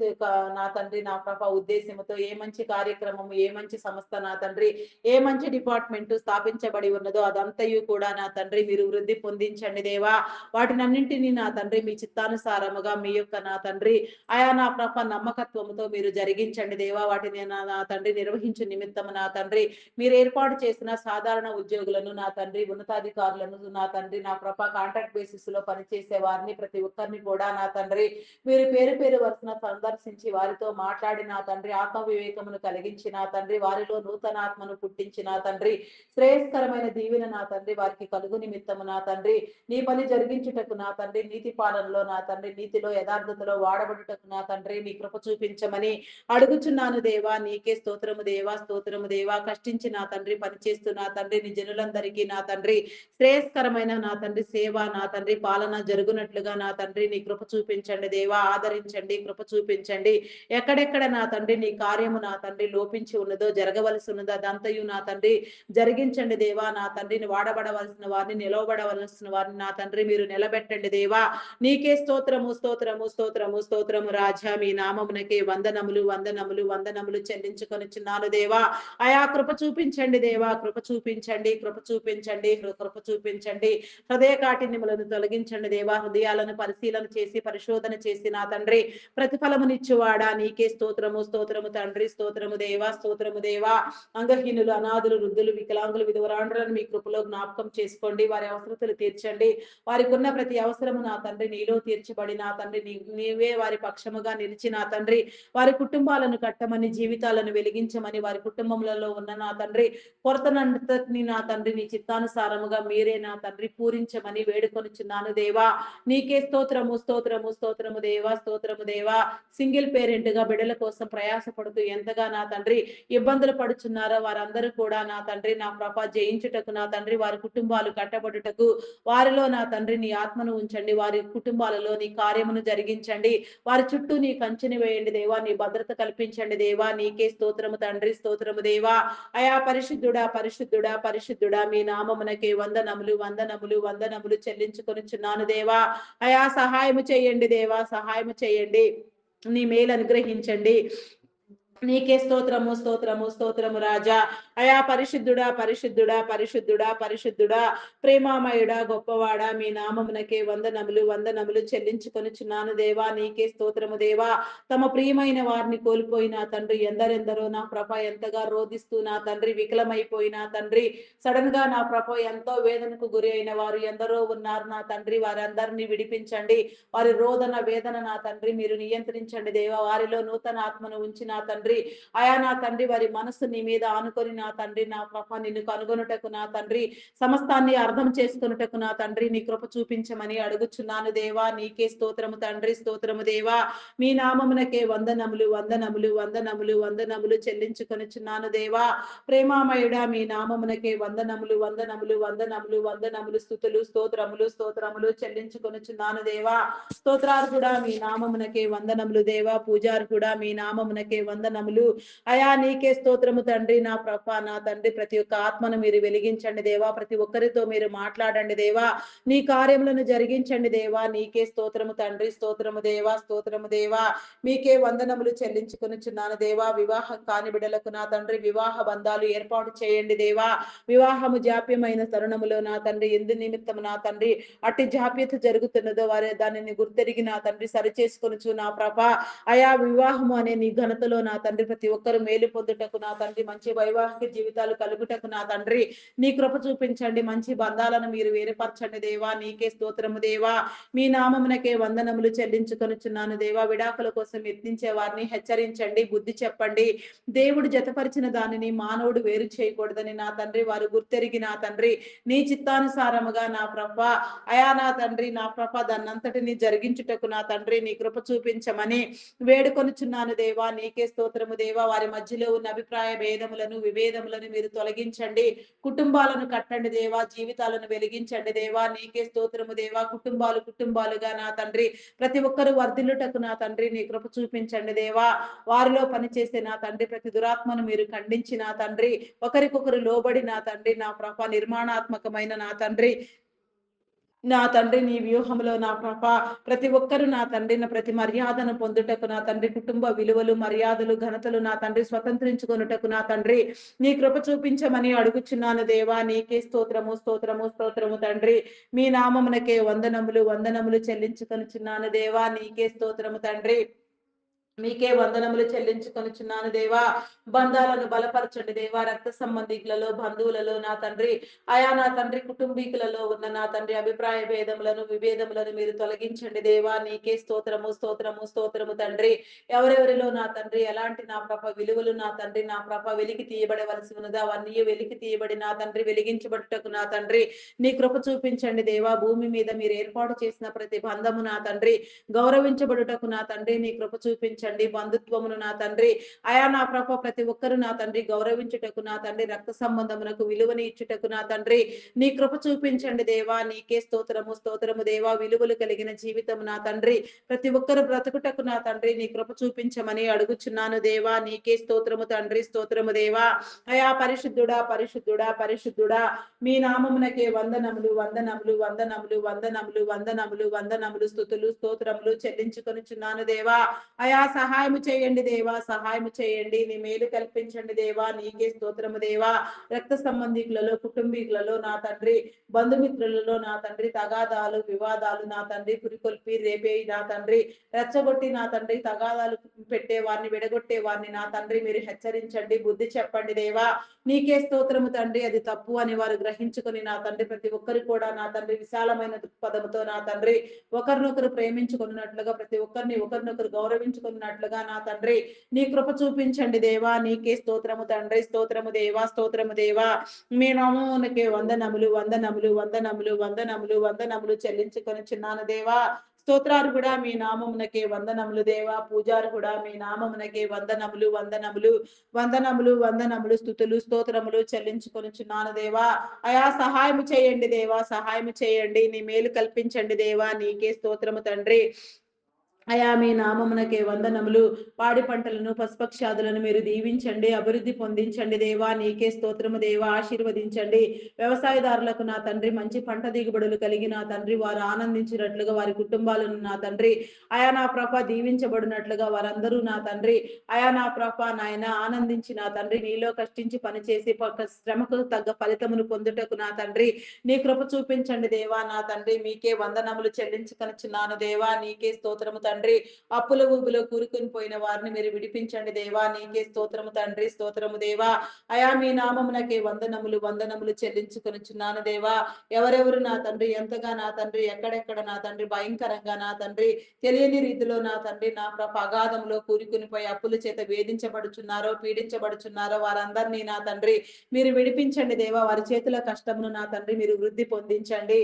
నా తండ్రి నా ప్రభ ఉద్దేశంతో ఏ మంచి కార్యక్రమము ఏ మంచి సంస్థ నా తండ్రి ఏ మంచి డిపార్ట్మెంట్ స్థాపించబడి ఉన్నదో అదంతయు కూడా నా తండ్రి మీరు వృద్ధి పొందించండి దేవా. వాటినన్నింటినీ నా తండ్రి మీ చిత్తానుసారముగా మీ యొక్క నా తండ్రి అయా నా ప్రభ నమ్మకత్వముతో మీరు జరిగించండి దేవా. వాటిని నా తండ్రి నిర్వహించు నిమిత్తం నా తండ్రి మీరు ఏర్పాటు చేసిన సాధారణ ఉద్యోగులను నా తండ్రి ఉన్నతాధికారులను నా తండ్రి నా ప్రభ కాంట్రాక్ట్ బేసిస్ లో పనిచేసే వారిని ప్రతి ఒక్కరిని కూడా నా తండ్రి మీరు పేరు పేరు వరుసన సందర్శించి వారితో మాట్లాడి నా తండ్రి ఆత్మ వివేకమును కలిగించి నా తండ్రి వారిలో నూతన ఆత్మను పుట్టించి నా తండ్రి శ్రేయస్కరమైన దీవెన నా తండ్రి వారికి కలుగు నిమిత్తము నా తండ్రి నీ పని జరిగించుటకు నా తండ్రి నీతి పాలనలో నా తండ్రి నీతిలో యథార్థతలో వాడబడుటకు నా తండ్రి నీ కృప చూపించమని అడుగుచున్నాను దేవా. నీకే స్తోత్రము దేవా. స్తోత్రము స్తోత్రము దేవా. కష్టించి నా తండ్రి పనిచేస్తూ నా తండ్రి నీ జనులందరికీ నా తండ్రి శ్రేయస్కరమైన నా తండ్రి సేవ నా తండ్రి పాలన జరుగునట్లుగా నా తండ్రి నీ కృప చూపించండి దేవా. ఆదరించండి, కృప చూపించండి. ఎక్కడెక్కడ నా తండ్రి నీ కార్యము నా తండ్రి లోపించి ఉన్నదో, జరగవలసి ఉన్నదో అదంతయు నా తండ్రి జరిగించండి దేవా. నా తండ్రిని వాడబడవలసిన వారిని, నిలవబడవలసిన వారిని నా తండ్రి మీరు నిలబెట్టండి దేవా. నీకే స్తోత్రము, స్తోత్రము, స్తోత్రము, స్తోత్రము రాజా. మీ నామమునకే వందనములు, వందనములు, వందనములు చెల్లించుకొనిచున్నాను దేవా. అయా కృప చూపించండి దేవా. కృప చూపించండి, కృప చూపించండి, కృప చూపించండి. హృదయ కాఠిన్యములను తొలగించండి దేవా. హృదయాలను పరిశీలన చేసి పరిశోధన చేసి నా తండ్రి ప్రతిఫలమునిచ్చువాడా. నీకే స్తోత్రము, స్తోత్రము తండ్రి, స్తోత్రము దేవా, స్తోత్రము దేవా. అంగహీనులు, అనాథులు, వృద్ధులు, వికలాంగులు, విధవరాండ్రులను మీ కృపలో జ్ఞాపకం చేసుకోండి. వారి అవసరతలు తీర్చండి. వారికి ఉన్న ప్రతి అవసరము నా తండ్రి నీలో తీర్చబడి నా తండ్రి నీవే వారి పక్షముగా నిలిచి నా తండ్రి వారి కుటుంబాలను కట్టమని, జీవితాలను వెలిగించమని, వారి కుటుంబములలో ఉన్న నా తండ్రి కొరతనంతటిని నా తండ్రి నీ చిత్తానుసారముగా మీరే నా తండ్రి పూరించమని వేడుకొనుచున్నాను దేవా. నీకే స్తోత్రము, స్తోత్రము, స్తోత్రము దేవా, స్తోత్రము దేవా. సింగిల్ పేరెంట్ గా బిడ్డల కోసం ప్రయాసపడుతూ ఎంతగా నా తండ్రి ఇబ్బందులు పడుచున్నారో వారందరూ కూడా నా తండ్రి నా ప్రభ జయించుటకు నా తండ్రి వారి కుటుంబాలు కట్టబడుటకు వారిలో నా తండ్రి నీ ఆత్మను ఉంచండి. వారి కుటుంబాలలో నీ కార్యమును జరిగించండి. వారి చుట్టూ నీ కంచెని వేయండి దేవా. నీ భద్రత కల్పించండి దేవా. నీకే స్తోత్రము తండ్రి, స్తోత్రము దేవా. అయా పరిశుద్ధుడా, పరిశుద్ధుడా, పరిశుద్ధుడా. మీ నామమునకే వందనములు, వందనములు, వందనములు చెల్లించుకొనుచున్నాను దేవా. అయా సహాయము చేయండి దేవా. సహాయము చేయండి. నీ మేలు అనుగ్రహించండి. నీకే స్తోత్రము, స్తోత్రము, స్తోత్రము రాజా. అయా పరిశుద్ధుడా, పరిశుద్ధుడా, పరిశుద్ధుడా, పరిశుద్ధుడా. ప్రేమామయుడా, గొప్పవాడా. మీ నామమునకే వందనములు, వందనములు చెల్లించుకొనుచున్నాను దేవా. నీకే స్తోత్రము దేవా. తమ ప్రియమైన వారిని కోల్పోయిన తండ్రి ఎందరెందరో నా ప్రభ ఎంతగా రోధిస్తూ నా తండ్రి వికలమైపోయిన తండ్రి సడన్ గా నా ప్రభ ఎంతో వేదనకు గురి అయిన వారు ఎందరో ఉన్నారు నా తండ్రి. వారందరినీ విడిపించండి. వారి రోదన వేదన నా తండ్రి మీరు నియంత్రించండి దేవా. వారిలో నూతన ఆత్మను ఉంచి నా తండ్రి అయా నా తండ్రి వారి మనస్సు నీ మీద ఆనుకొని నా తండ్రి నా ప్రభ నిన్ను కనుగొనుటకు నా తండ్రి సమస్తాన్ని అర్థం చేసుకొనుటకు నా తండ్రి నీ కృప చూపించమని అడుగుచున్నాను దేవా. నీకే స్తోత్రము తండ్రి, స్తోత్రము దేవా. మీ నామమునకే వందనములు, వందనములు, వందనములు, వందనములు చెల్లించుకొనుచున్నాను దేవా. ప్రేమామయుడా మీ నామమునకే వందనములు, వందనములు, వందనములు, వందనములు, స్తుతులు, స్తోత్రములు, స్తోత్రములు చెల్లించుకొనుచున్నాను దేవా. స్తోత్రార్హుడా మీ నామమునకే వందనములు దేవా. పూజార్హుడా మీ నామమునకే వందనములు. అయా నీకే స్తోత్రము తండ్రి నా ప్రభ నా తండ్రి ప్రతి ఒక్క ఆత్మను మీరు వెలిగించండి దేవా. ప్రతి ఒక్కరితో మీరు మాట్లాడండి దేవా. నీ కార్యములను జరిగించండి దేవా. నీకే స్తోత్రము తండ్రి, స్తోత్రము దేవా, స్తోత్రము దేవా. మీకే వందనములు చెల్లించుకొనుచున్నాను దేవా. వివాహం కాని బిడ్డలకు నా తండ్రి వివాహ బంధాలు ఏర్పాటు చేయండి దేవా. వివాహము జాప్యమైన తరుణములో నా తండ్రి ఎందు నిమిత్తము నా తండ్రి అట్టి జాప్యత జరుగుతున్నదో వారే దానిని గుర్తెరిగి నా తండ్రి సరిచేసుకొనుచు నా ప్రభ అయా వివాహము అనే నీ ఘనతలో నా తండ్రి ప్రతి ఒక్కరు మేలు పొందుటకు నా తండ్రి మంచి వైవాహిక జీవితాలు కలుగుటకు నా తండ్రి నీ కృప చూపించండి. మంచి బంధాలను మీరు వేరుపరచండి దేవా. నీకే స్తోత్రము దేవా. మీ నామమునకే వందనములు చెల్లించుకొనుచున్నాను దేవా. విడాకుల కోసం యత్నించే వారిని హెచ్చరించండి, బుద్ధి చెప్పండి. దేవుడు జతపరిచిన దానిని మానవుడు వేరు చేయకూడదని నా తండ్రి వారు గుర్తెరిగి నా తండ్రి నీ చిత్తానుసారముగా నా ప్రభ అయా నా తండ్రి నా ప్రభ దాన్నంతటిని జరిగించుటకు నా తండ్రి నీ కృప చూపించమని వేడుకొనుచున్నాను దేవా. నీకే స్తోత్రము దేవా. వారి మధ్యలో ఉన్న అభిప్రాయ భేదములను విభేదములను మీరు తొలగించండి. కుటుంబాలను కట్టండి దేవా. జీవితాలను వెలిగించండి దేవా. నీకే స్తోత్రము దేవా. కుటుంబాలుగా నా తండ్రి ప్రతి ఒక్కరు వర్ధిల్లుటకు నా తండ్రి నీ కృప చూపించండి దేవా. వారిలో పనిచేసే నా తండ్రి ప్రతి దురాత్మను మీరు ఖండించి నా తండ్రి ఒకరికొకరు లోబడి నా తండ్రి నా ప్రభ నిర్మాణాత్మకమైన నా తండ్రి నీ వ్యూహంలో నా ప్రభ ప్రతి ఒక్కరు నా తండ్రి ప్రతి మర్యాదను పొందుటకు నా తండ్రి కుటుంబ విలువలు, మర్యాదలు, ఘనతలు నా తండ్రి స్వతంత్రించుకొనుటకు నా తండ్రి నీ కృప చూపించమని అడుగుచున్నాను దేవా. నీకే స్తోత్రము, స్తోత్రము, స్తోత్రము తండ్రి. మీ నామమునకే వందనములు, వందనములు చెల్లించుకొనుచున్నాను దేవా. నీకే స్తోత్రము తండ్రి. మీకే వందనములు చెల్లించుకొనుచున్నాను దేవా. బంధాలను బలపరచండి దేవా. రక్త సంబంధికులలో, బంధువులలో నా తండ్రి అయా నా తండ్రి కుటుంబీకులలో ఉన్న నా తండ్రి అభిప్రాయ భేదములను విభేదములను మీరు తొలగించండి దేవా. నీకే స్తోత్రము, స్తోత్రము, స్తోత్రము తండ్రి. ఎవరెవరిలో నా తండ్రి ఎలాంటి నా ప్రభ విలువలు నా తండ్రి నా ప్రభ వెలికి తీయబడవలసి ఉన్నదో అవన్నీ వెలికి తీయబడి నా తండ్రి వెలిగించబడుటకు నా తండ్రి నీ కృప చూపించండి దేవా. భూమి మీద మీరు ఏర్పాటు చేసిన ప్రతి బంధము నా తండ్రి గౌరవించబడుటకు నా తండ్రి నీ కృప చూపించండి గౌరవించండి. బంధుత్వమును నా తండ్రి నా ప్రభ ప్రతి ఒక్కరు నా తండ్రి గౌరవించుటకు నా తండ్రి రక్త సంబంధమునకు విలువని ఇచ్చుటకు నా తండ్రి నీ కృప చూపించండి దేవా. నీకే స్తోత్రము స్తోత్రము దేవా. విలువలు కలిగిన జీవితం నా తండ్రి ప్రతి ఒక్కరు బ్రతుకుటకు నా తండ్రి నీ కృప చూపించమని అడుగుచున్నాను దేవా. నీకే స్తోత్రము తండ్రి స్తోత్రము దేవా. పరిశుద్ధుడా పరిశుద్ధుడా పరిశుద్ధుడా మీ నామమునకే వందనములు వందనములు వందనములు వందనములు వందనములు వందనములు స్తుతులు స్తోత్రములు చెల్లించుకొనుచున్నాను దేవా. సహాయము చేయండి దేవా. సహాయము చేయండి. నీ మేలు కల్పించండి దేవా. నీకే స్తోత్రము దేవా. రక్త సంబంధికులలో కుటుంబీకులలో నా తండ్రి బంధుమిత్రులలో నా తండ్రి తగాదాలు వివాదాలు నా తండ్రి పురికొల్పి రేపే నా తండ్రి రెచ్చగొట్టి నా తండ్రి తగాదాలు పెట్టే వారిని విడగొట్టే వారిని నా తండ్రి మీరు హెచ్చరించండి. బుద్ధి చెప్పండి దేవా. నీకే స్తోత్రము తండ్రి. అది తప్పు అని వారు గ్రహించుకొని నా తండ్రి ప్రతి ఒక్కరు కూడా నా తండ్రి విశాలమైన దృక్పథంతో నా తండ్రి ఒకరినొకరు ప్రేమించుకున్నట్లుగా ప్రతి ఒక్కరిని ఒకరినొకరు గౌరవించుకున్నట్లుగా నా తండ్రి నీ కృప చూపించండి దేవా. నీకే స్తోత్రము తండ్రి. స్తోత్రము దేవా. స్తోత్రము దేవా. మీ నామమునకే వందనములు వందనములు వందనములు వందనములు వందనములు చెల్లించుకొనుచున్నాను దేవా. స్తోత్రార్హుడా మీ నామమునకే వందనములు దేవా. పూజార్హుడా మీ నామమునకే వందనములు వందనములు వందనములు వందనములు స్తుతులు స్తోత్రములు చెల్లించుకొనుచున్నాను దేవా. సహాయము చేయండి దేవా. సహాయము చేయండి. నీ మేలు కల్పించండి దేవా. నీకే స్తోత్రము తండ్రి. మీ నామమునకే వందనములు. పాడి పంటలను పశుపక్షాదులను మీరు దీవించండి. అభివృద్ధి పొందించండి దేవా. నీకే స్తోత్రము దేవా. ఆశీర్వదించండి. వ్యవసాయదారులకు నా తండ్రి మంచి పంట దిగుబడులు కలిగి నా తండ్రి వారు ఆనందించినట్లుగా వారి కుటుంబాలను నా తండ్రి నా ప్రభ దీవించబడినట్లుగా వారందరూ నా తండ్రి నా ప్రభ నాయన ఆనందించి నా తండ్రి నీలో కష్టించి పనిచేసి శ్రమకు తగ్గ ఫలితమును పొందుటకు నా తండ్రి నీ కృప చూపించండి దేవా. నా తండ్రి మీకే వందనములు చెల్లించుకొనుచున్నాను దేవా. నీకే స్తోత్రము తండ్రి. అప్పుల ఊబిలో కూరుకొని పోయిన వారిని మీరు విడిపించండి దేవా. నీకే స్తోత్రము తండ్రి. స్తోత్రము దేవా. మీ నామమునకే వందనములు వందనములు చెల్లించుకొనుచున్నాను దేవా. ఎవరెవరు నా తండ్రి ఎంతగా నా తండ్రి ఎక్కడెక్కడ నా తండ్రి భయంకరంగా నా తండ్రి తెలియని రీతిలో నా తండ్రి నా అగాధంలో కూరుకుని పోయి అప్పుల చేత వేధించబడుచున్నారో పీడించబడుచున్నారో వారందరినీ నా తండ్రి మీరు విడిపించండి దేవా. వారి చేతుల కష్టమును నా తండ్రి మీరు వృద్ధి పొందించండి.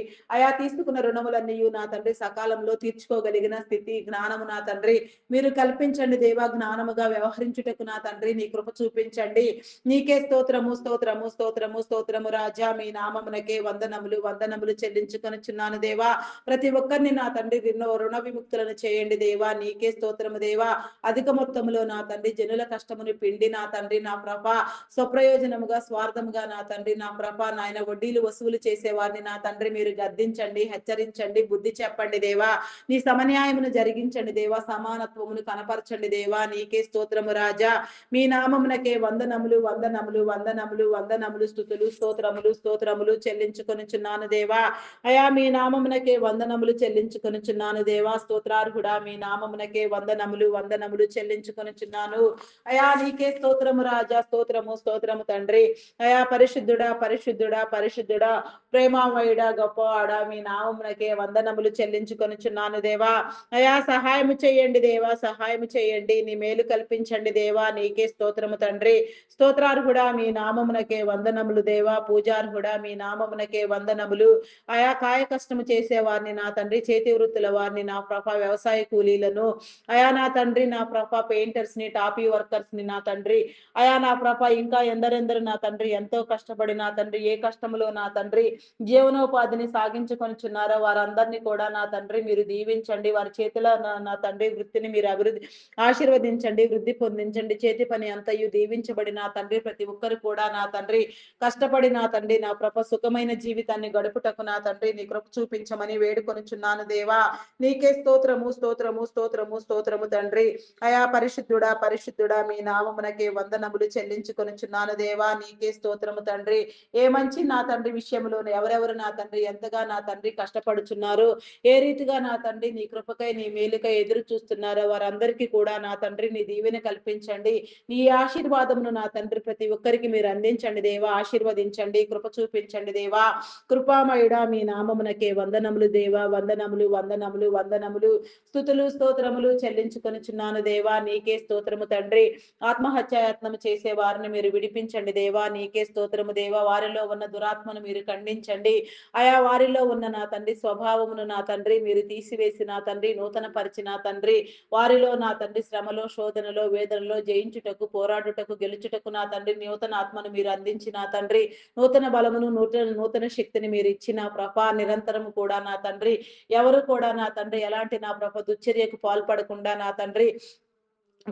తీసుకున్న రుణములన్నీ నా తండ్రి సకాలంలో తీర్చుకోగలిగిన స్థితి జ్ఞానము నా తండ్రి మీరు కల్పించండి దేవా. జ్ఞానముగా వ్యవహరించుటకు నా తండ్రి నీ కృప చూపించండి. నీకే స్తోత్రము స్తోత్రము స్తోత్రము స్తోత్రము రాజా. మీ నామమునకే వందనములు వందనములు చెల్లించుకొనుచున్నాను దేవా. ప్రతి ఒక్కరిని నా తండ్రి రుణ విముక్తులను చేయండి దేవా. నీకే స్తోత్రము దేవా. అధిక మొత్తములో నా తండ్రి జనుల కష్టమును పిండి నా తండ్రి నా ప్రభ స్వప్రయోజనముగా స్వార్థముగా నా తండ్రి నా ప్రభ నాయన వడ్డీలు వసూలు చేసే వారిని నా తండ్రి మీరు గద్దించండి. హెచ్చరించండి. బుద్ధి చెప్పండి దేవా. నీ సమన్యాయమును జరిగించండి దేవా. సమానత్వమును కనపరచండి దేవా. నీకే స్తోత్రము రాజా. మీ నామమునకే వందనములు వందనములు వందనములు వందనములు స్తుతులు స్తోత్రములు స్తోత్రములు చెల్లించుకొనుచున్నాను దేవా. మీ నామమునకే వందనములు చెల్లించుకొనుచున్నాను దేవా. స్తోత్రార్హుడా మీ నామమునకే వందనములు వందనములు చెల్లించుకొనుచున్నాను. నీకే స్తోత్రము రాజా. స్తోత్రము స్తోత్రము తండ్రి. పరిశుద్ధుడా పరిశుద్ధుడా పరిశుద్ధుడా ప్రేమామయుడా గొప్పవాడా మీ నామమునకే వందనములు చెల్లించుకొనుచున్నాను దేవా. సహాయము చేయండి దేవా. సహాయము చేయండి. నీ మేలు కల్పించండి దేవా. నీకే స్తోత్రము తండ్రి. స్తోత్రార్హుడా మీ నామమునకే వందనములు దేవా. పూజార్హుడా మీ నామమునకే వందనములు. కాయ కష్టము చేసే వారిని నా తండ్రి చేతి వృత్తుల వారిని నా ప్రభ వ్యవసాయ కూలీలను నా తండ్రి నా ప్రభ పెయింటర్స్ ని టాపీ వర్కర్స్ ని నా తండ్రి నా ప్రభ ఇంకా ఎందరెందరు నా తండ్రి ఎంతో కష్టపడి నా తండ్రి ఏ కష్టములో నా తండ్రి జీవనోపాధిని సాగించుకొనిచున్నారో వారందరినీ కూడా నా తండ్రి మీరు దీవించండి. వారి చేతిలో నా తండ్రి వృత్తిని మీరు ఆశీర్వదించండి. వృద్ధి పొందించండి. చేతి పని అంతయు దీవించబడి నా తండ్రి ప్రతి ఒక్కరు కూడా నా తండ్రి కష్టపడి నా తండ్రి నా ప్రభ సుఖమైన జీవితాన్ని గడుపుటకు నా తండ్రి నీ కృప చూపించమని వేడుకొనుచున్నాను దేవా. నీకే స్తోత్రము స్తోత్రము స్తోత్రము స్తోత్రము తండ్రి. పరిశుద్ధుడా పరిశుద్ధుడా మీ నామమునకే వందనములు చెల్లించుకొనుచున్నాను దేవా. నీకే స్తోత్రము తండ్రి. ఏ మంచి నా తండ్రి విషయంలో ఎవరెవరు నా తండ్రి ఎంతగా నా తండ్రి కష్టపడుచున్నారు ఏ రీతిగా నా తండ్రి నీ కృపకై నీ మేలుకై ఎదురు చూస్తున్నారో వారందరికీ కూడా నా తండ్రి నీ దీవెన కల్పించండి. నీ ఆశీర్వాదమును నా తండ్రి ప్రతి ఒక్కరికి మీరు అందించండి దేవా. ఆశీర్వదించండి. కృప చూపించండి దేవా. కృపామయుడా మీ నామమునకే వందనములు దేవా. వందనములు వందనములు వందనములు స్తుతులు స్తోత్రములు చెల్లించుకొనుచున్నాను దేవా. నీకే స్తోత్రము తండ్రి. ఆత్మహత్యాయత్నము చేసే వారిని మీరు విడిపించండి దేవా. నీకే స్తోత్రము దేవా. వారిలో ఉన్న దురాత్మను మీరు ఖండించండి. వారిలో ఉన్న నా తండ్రి స్వభావమును నా తండ్రి మీరు తీసివేసి నా తండ్రి నూతన నూతనపరిచి నా తండ్రి వారిలో నా తండ్రి శ్రమలో, శోధనలో, వేదనలో జయించుటకు, పోరాడుటకు, గెలుచుటకు నా తండ్రి నూతన ఆత్మను మీరు అందించి నా తండ్రి నూతన బలమును, నూతన నూతన శక్తిని మీరు ఇచ్చిన ప్రభా నిరంతరం కూడా నా తండ్రి ఎవరు కూడా నా తండ్రి ఎలాంటి నా ప్రభ దుశ్చర్యకు పాల్పడకుండా నా తండ్రి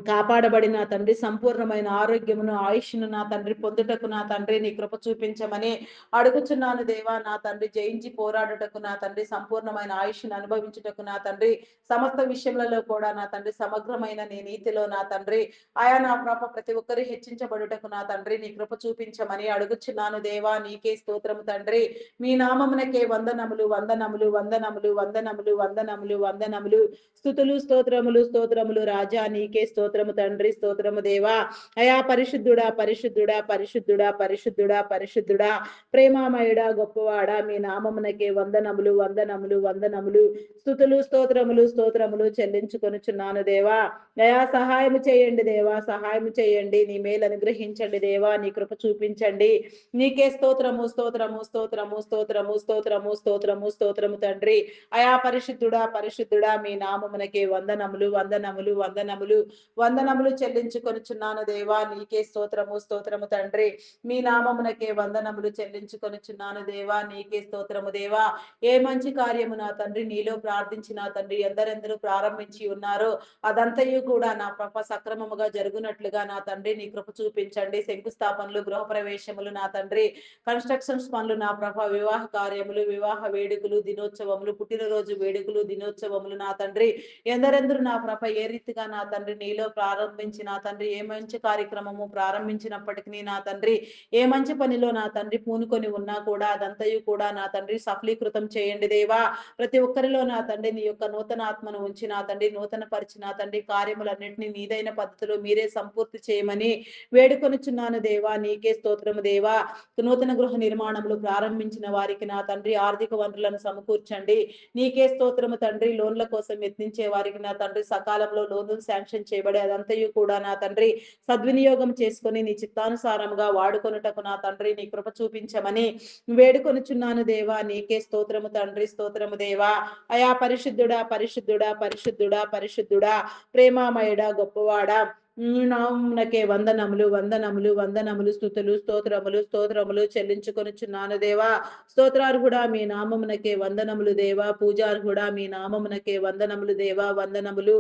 కాపాడబడిన తండ్రి సంపూర్ణమైన ఆరోగ్యమును ఆయుష్ను నా తండ్రి పొందుటకు నా తండ్రి నీ కృప చూపించమని అడుగుచున్నాను దేవా. నా తండ్రి జయించి పోరాడుటకు నా తండ్రి సంపూర్ణమైన ఆయుష్ను అనుభవించుటకు నా తండ్రి సమస్త విషయములలో కూడా నా తండ్రి సమగ్రమైన నీ నీతిలో నా తండ్రి ఆయా నా ప్రభ ప్రతి ఒక్కరు హెచ్చించబడుటకు నా తండ్రి నీ కృప చూపించమని అడుగుచున్నాను దేవా. నీకే స్తోత్రము తండ్రి. మీ నామమునకే వందనములు వందనములు వందనములు వందనములు వందనములు వందనములు స్తుతులు స్తోత్రములు స్తోత్రములు రాజా. నీకే స్తోత్రము తండ్రి. స్తోత్రము దేవా. అయా పరిశుద్ధుడా పరిశుద్ధుడా పరిశుద్ధుడా పరిశుద్ధుడా పరిశుద్ధుడా ప్రేమామయుడా గొప్పవాడా మీ నామమునకే వందనములు వందనములు వందనములు స్తుతులు స్తోత్రములు స్తోత్రములు చెల్లించుకొనుచున్నాను దేవా. అయా సహాయము చేయండి దేవా. సహాయము చేయండి. నీ మేలు అనుగ్రహించండి దేవా. నీ కృప చూపించండి. నీకే స్తోత్రము స్తోత్రము స్తోత్రము స్తోత్రము స్తోత్రము స్తోత్రము స్తోత్రము తండ్రి. అయా పరిశుద్ధుడా పరిశుద్ధుడా మీ నామమునకే వందనములు వందనములు వందనములు వందనములు చెల్లించుకొనుచున్నాను దేవా. నీకే స్తోత్రము స్తోత్రము తండ్రి. మీ నామమునకే వందనములు చెల్లించుకొనుచున్నాను దేవా. నీకే స్తోత్రము దేవా. ఏ మంచి కార్యము నా తండ్రి నీలో ప్రార్థించిన తండ్రి ఎందరెందరూ ప్రారంభించి ఉన్నారో అదంతయు కూడా నా కృప సక్రమముగా జరుగునట్లుగా నా తండ్రి నీ కృప చూపించండి. శంకుస్థాపనలు, గృహప్రవేశములు నా తండ్రి కన్స్ట్రక్షన్స్ పనులు నా ప్రభ వివాహ కార్యములు, వివాహ వేడుకలు, దినోత్సవములు, పుట్టినరోజు వేడుకలు, దినోత్సవములు నా తండ్రి ఎందరెందరూ నా ప్రభ ఏ రీతిగా నా తండ్రి నీలో ప్రారంభించి నా తండ్రి ఏ మంచి కార్యక్రమము ప్రారంభించినప్పటికీ నా తండ్రి ఏ మంచి పనిలో నా తండ్రి పూనుకొని ఉన్నా కూడా అదంతయు కూడా నా తండ్రి సఫలీకృతం చేయండి దేవా. ప్రతి ఒక్కరిలో నా తండ్రి నీ యొక్క నూతన ఆత్మను ఉంచి నా తండ్రి నూతన పరిచి నా తండ్రి కార్యములన్నింటినీ నీదైన పద్ధతిలో మీరే సంపూర్తి చేయమని వేడుకొనుచున్నాను దేవా. నీకే స్తోత్రము దేవా. నూతన గృహ నిర్మాణములు ప్రారంభించిన వారికి నా తండ్రి ఆర్థిక వనరులను సమకూర్చండి. నీకే స్తోత్రము తండ్రి. లోన్ల కోసం యత్నించే వారికి నా తండ్రి సకాలంలో లోన్లు శాంక్షన్ చేయబడి అదంతయు కూడా నా తండ్రి సద్వినియోగం చేసుకొని నీ చిత్తానుసారంగా వాడుకొనుటకు నా తండ్రి నీ కృప చూపించమని వేడుకొనుచున్నాను దేవా. నీకే స్తోత్రము తండ్రి. స్తోత్రము దేవా. అయా పరిశుద్ధుడా పరిశుద్ధుడా పరిశుద్ధుడా పరిశుద్ధుడా ప్రేమామయుడా గొప్పవాడా నామునకే వందనములు వందనములు వందనములు స్తుతులు స్తోత్రములు స్తోత్రములు చెల్లించుకొనుచున్నాను దేవా. స్తోత్రార్హుడా మీ నామమునకే వందనములు దేవా. పూజార్హుడా మీ నామమునకే వందనములు దేవా. వందనములు.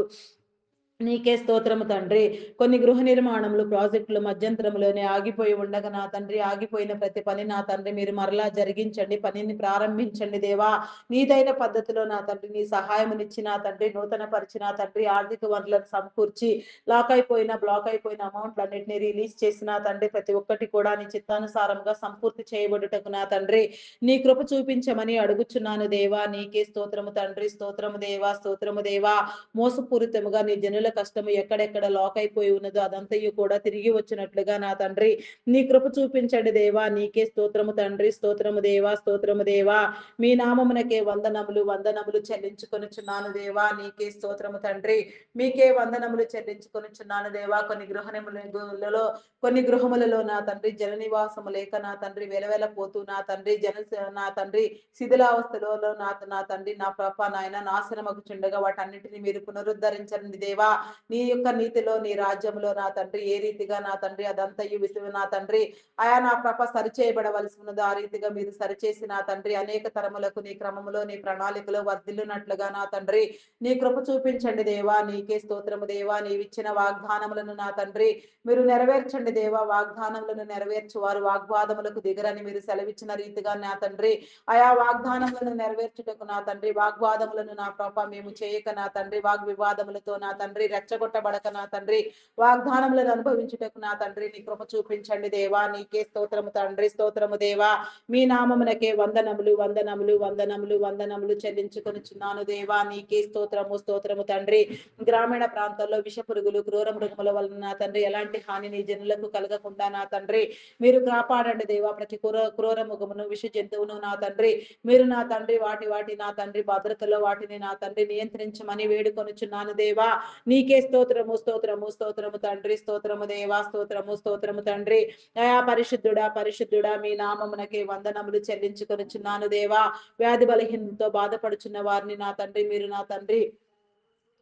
నీకే స్తోత్రము తండ్రి. కొన్ని గృహ నిర్మాణములు ప్రాజెక్టులు మధ్యంతరములోనే ఆగిపోయి ఉండగా నా తండ్రి ఆగిపోయిన ప్రతి పని నా తండ్రి మీరు మరలా జరిగించండి. పనిని ప్రారంభించండి దేవా. నీదైన పద్ధతిలో నా తండ్రి నీ సహాయమునిచ్చి నా తండ్రి నూతన పరిచి నా తండ్రి ఆర్థిక వనరులను సమకూర్చి లాక్ అయిపోయిన బ్లాక్ అయిపోయిన అమౌంట్లన్నింటినీ రిలీజ్ చేసిన తండ్రి ప్రతి ఒక్కటి కూడా నీ చిత్తానుసారంగా సంపూర్తి చేయబడుటకు నా తండ్రి నీ కృప చూపించమని అడుగుచున్నాను దేవా. నీకే స్తోత్రము తండ్రి. స్తోత్రము దేవా. స్తోత్రము దేవా. మోసపూరితముగా నీ జనుల కష్టము ఎక్కడెక్కడ లాక్ అయిపోయి ఉన్నదో అదంతయు కూడా తిరిగి వచ్చినట్లుగా నా తండ్రి నీ కృప చూపించండి దేవా. నీకే స్తోత్రము తండ్రి. స్తోత్రము దేవా. స్తోత్రము దేవా. మీ నామమునకే వందనములు వందనములు చెల్లించుకొనుచున్నాను దేవా. నీకే స్తోత్రము తండ్రి. మీకే వందనములు చెల్లించుకొనుచున్నాను దేవా. కొన్ని గృహములలో నా తండ్రి జన నివాసము లేక నా తండ్రి వెలవెలపోతూ నా తండ్రి శిథిలావస్థలో నా తండ్రి నా ప్రభ నాయన నాశనమగుచుండగా వాటన్నిటిని మీరు పునరుద్ధరించండి దేవా. నీ యొక్క నీతిలో నీ రాజ్యంలో నా తండ్రి ఏ రీతిగా నా తండ్రి అదంతయు విసుగు నా తండ్రి ఆయా నా ప్రభ సరిచేయబడవలసి ఉన్నదో ఆ రీతిగా మీరు సరిచేసి నా తండ్రి అనేక తరములకు నీ క్రమములో నీ ప్రణాళికలో వర్ధిల్లునట్లుగా నా తండ్రి నీ కృప చూపించండి దేవా. నీకే స్తోత్రము దేవా. నీవిచ్చిన వాగ్దానములను నా తండ్రి మీరు నెరవేర్చండి దేవా. వాగ్దానములను నెరవేర్చు వారు వాగ్వాదములకు దిగరని మీరు సెలవిచ్చిన రీతిగా నా తండ్రి ఆయా వాగ్దానములను నెరవేర్చుటకు నా తండ్రి వాగ్వాదములను నా ప్రభ మేము చేయక నా తండ్రి వాగ్వివాదములతో నా తండ్రి రెచ్చగొట్టబడక నా తండ్రి వాగ్దానములను అనుభవించుటకు నా తండ్రి నీ కృప చూపించండి దేవా. నీకే స్తోత్రము తండ్రి. స్తోత్రము దేవా. మీ నామమునకే వందనములు వందనములు వందనములు వందనములు చెల్లించుకొనుచున్నాను దేవా. నీకే స్తోత్రము. స్తోత్రము తండ్రి. గ్రామీణ ప్రాంతాల్లో విష పురుగులు క్రూర మృగముల వలన నా తండ్రి ఎలాంటి హాని నీ జనులకు కలగకుండా నా తండ్రి మీరు కాపాడండి దేవా. ప్రతి క్రూర మృగమును విష జంతువును నా తండ్రి మీరు నా తండ్రి వాటి నా తండ్రి భద్రతలో వాటిని నా తండ్రి నియంత్రించమని వేడుకొనుచున్నాను దేవా. నీకే స్తోత్రము. స్తోత్రము. స్తోత్రము తండ్రి. స్తోత్రము దేవా. స్తోత్రము. స్తోత్రము తండ్రి. అయా పరిశుద్ధుడా పరిశుద్ధుడా మీ నామమునకే వందనములు చెల్లించుకొనుచున్నాను దేవా. వ్యాధి బలహీనతో బాధపడుచున్న వారిని నా తండ్రి మీరు నా తండ్రి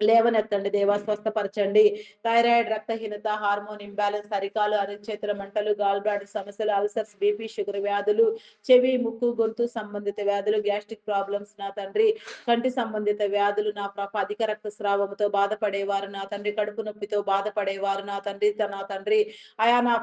లేవనెత్తండి దేవా, స్వస్థపరచండి. థైరాయిడ్, రక్తహీనత, హార్మోన్ ఇంబాలెన్స్, అరికాలు, అరిచేతుల మంటలు, గాల్ బ్లాడర్ సమస్యలు, అల్సర్స్, బీపీ, షుగర్ వ్యాధులు, చెవి, ముక్కు, గొంతు సంబంధిత వ్యాధులు, గ్యాస్ట్రిక్ ప్రాబ్లమ్స్ నా తండ్రి, కంటి సంబంధిత వ్యాధులు నా అధిక రక్తస్రావంతో బాధపడేవారు నా తండ్రి, కడుపు నొప్పితో బాధపడేవారు నా తండ్రి, నా తండ్రి అయా నా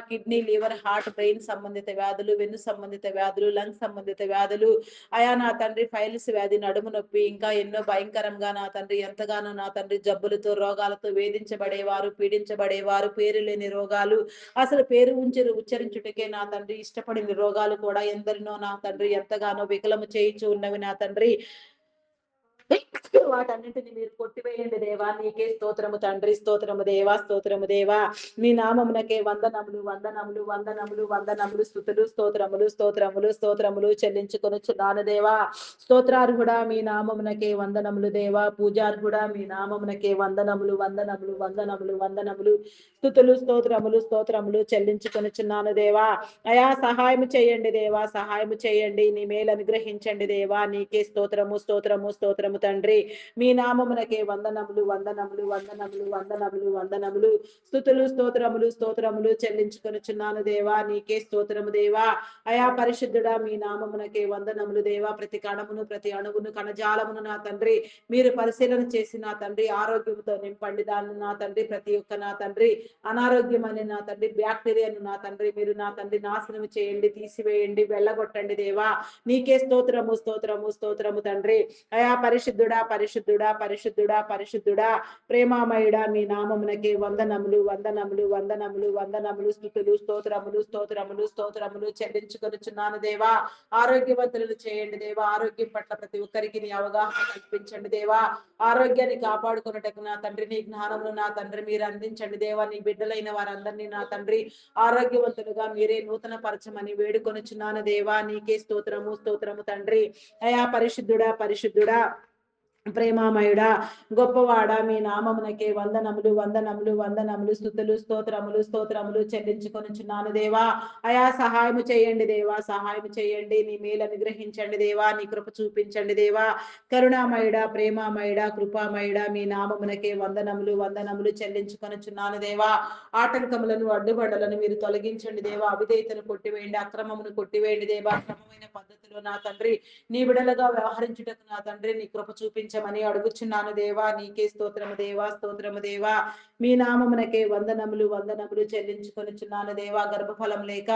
కిడ్నీ, లివర్, హార్ట్, బ్రెయిన్ సంబంధిత వ్యాధులు, వెన్ను సంబంధిత వ్యాధులు, లంగ్స్ సంబంధిత వ్యాధులు, అయా నా తండ్రి ఫైల్స్ వ్యాధి, నడుము నొప్పి, ఇంకా ఎన్నో భయంకరంగా నా తండ్రి ఎంతగానో నా తండ్రి జబ్బులతో, రోగాలతో వేధించబడేవారు, పీడించబడేవారు, పేరు లేని రోగాలు, అసలు పేరు ఉచ్చరించుటకే నా తండ్రి ఇష్టపడిన రోగాలు కూడా ఎందరినో నా తండ్రి ఎంతగానో వికలము చేయిచు ఉన్నవి నా తండ్రి. వాటన్నింటిని మీరు కొట్టివేయండి దేవా. నీకే స్తోత్రము తండ్రి, స్తోత్రము దేవా, స్తోత్రము దేవా. నీ నామమునకే వందనములు, వందనములు, వందనములు, వందనములు, స్తుతులు, స్తోత్రములు, స్తోత్రములు, స్తోత్రములు చెల్లించుకొనుచున్నాను దేవా. స్తోత్రార్హుడా మీ నామమునకే వందనములు దేవా. పూజార్హుడా మీ నామమునకే వందనములు, వందనములు, వందనములు, వందనములు, స్తుతులు, స్తోత్రములు, స్తోత్రములు చెల్లించుకొనుచున్నాను దేవా. అయా సహాయం చేయండి దేవా, సహాయం చేయండి. నీ మేలు అనుగ్రహించండి దేవా. నీకే స్తోత్రము, స్తోత్రము, స్తోత్రము తండ్రి. మీ నామమునకే వందనములు, వందనములు, వందనములు, వందనములు, వందనములు, స్తుతులు, స్తోత్రములు, స్తోత్రములు చెల్లించుకొనుచున్నాను దేవా. నీకే స్తోత్రము దేవా. అయా పరిశుద్ధుడా మీ నామమునకే వందనములు దేవా. ప్రతి కణమును, ప్రతి అణువును, కణజాలమును నా తండ్రి మీరు పరిశీలన చేసి నా తండ్రి ఆరోగ్యంతో నింపండి దాన్ని నా తండ్రి. ప్రతి ఒక్క నా తండ్రి అనారోగ్యమని నా తండ్రి బ్యాక్టీరియాను నా తండ్రి మీరు నా తండ్రి నాశనం చేయండి, తీసివేయండి, వెళ్ళగొట్టండి దేవా. నీకే స్తోత్రము, స్తోత్రము, స్తోత్రము తండ్రి. అయా పరిశుద్ధుడా, పరిశుద్ధుడా, పరిశుద్ధుడా, పరిశుద్ధుడా, ప్రేమామయుడా మీ నామమునకే వందనములు, వందనములు, వందనములు, వందనములు, స్తుతులు, స్తోత్రములు, స్తోత్రములు, స్తోత్రములు చెల్లించుకొనుచున్నాను దేవా. ఆరోగ్యవంతులను చేయండి దేవా. ఆరోగ్యం పట్ల ప్రతి ఒక్కరికి నీ అవగాహన కల్పించండి దేవా. ఆరోగ్యాన్ని కాపాడుకున్నటకు నా తండ్రి నీ జ్ఞానమును నా తండ్రి మీరు అందించండి దేవా. నీ బిడ్డలైన వారందరినీ నా తండ్రి ఆరోగ్యవంతులుగా మీరే నూతన పరచమని వేడుకొనుచున్నాను దేవా. నీకే స్తోత్రము, స్తోత్రము తండ్రి. అయా పరిశుద్ధుడా, పరిశుద్ధుడా, ప్రేమామయుడా, గొప్పవాడా మీ నామమునకే వందనములు, వందనములు, వందనములు, స్తుతులు, స్తోత్రములు, స్తోత్రములు చెల్లించుకొనుచున్నాను దేవా. అయా సహాయము చేయండి దేవా, సహాయం చేయండి. నీ మేలు అనుగ్రహించండి దేవా. నీ కృప చూపించండి దేవా. కరుణామయుడా, ప్రేమామయుడా, కృపామయుడా మీ నామమునకే వందనములు, వందనములు చెల్లించుకొనుచున్నాను దేవా. ఆటంకములను, అడ్డుగడలను మీరు తొలగించండి దేవా. అవిధేయతను కొట్టివేయండి, అక్రమమును కొట్టివేయండి దేవా. క్రమమైన పద్ధతిలో నా తండ్రి నీ బిడలుగా వ్యవహరించుటకు నా తండ్రి నీ కృప చూపించమని అడుగుచున్నాను దేవా. నీకే స్తోత్రము దేవా, స్తోత్రము దేవా. మీ నామమునకే వందనములు, వందనములు చెల్లించుకొనుచున్నాను దేవా. గర్భఫలం లేక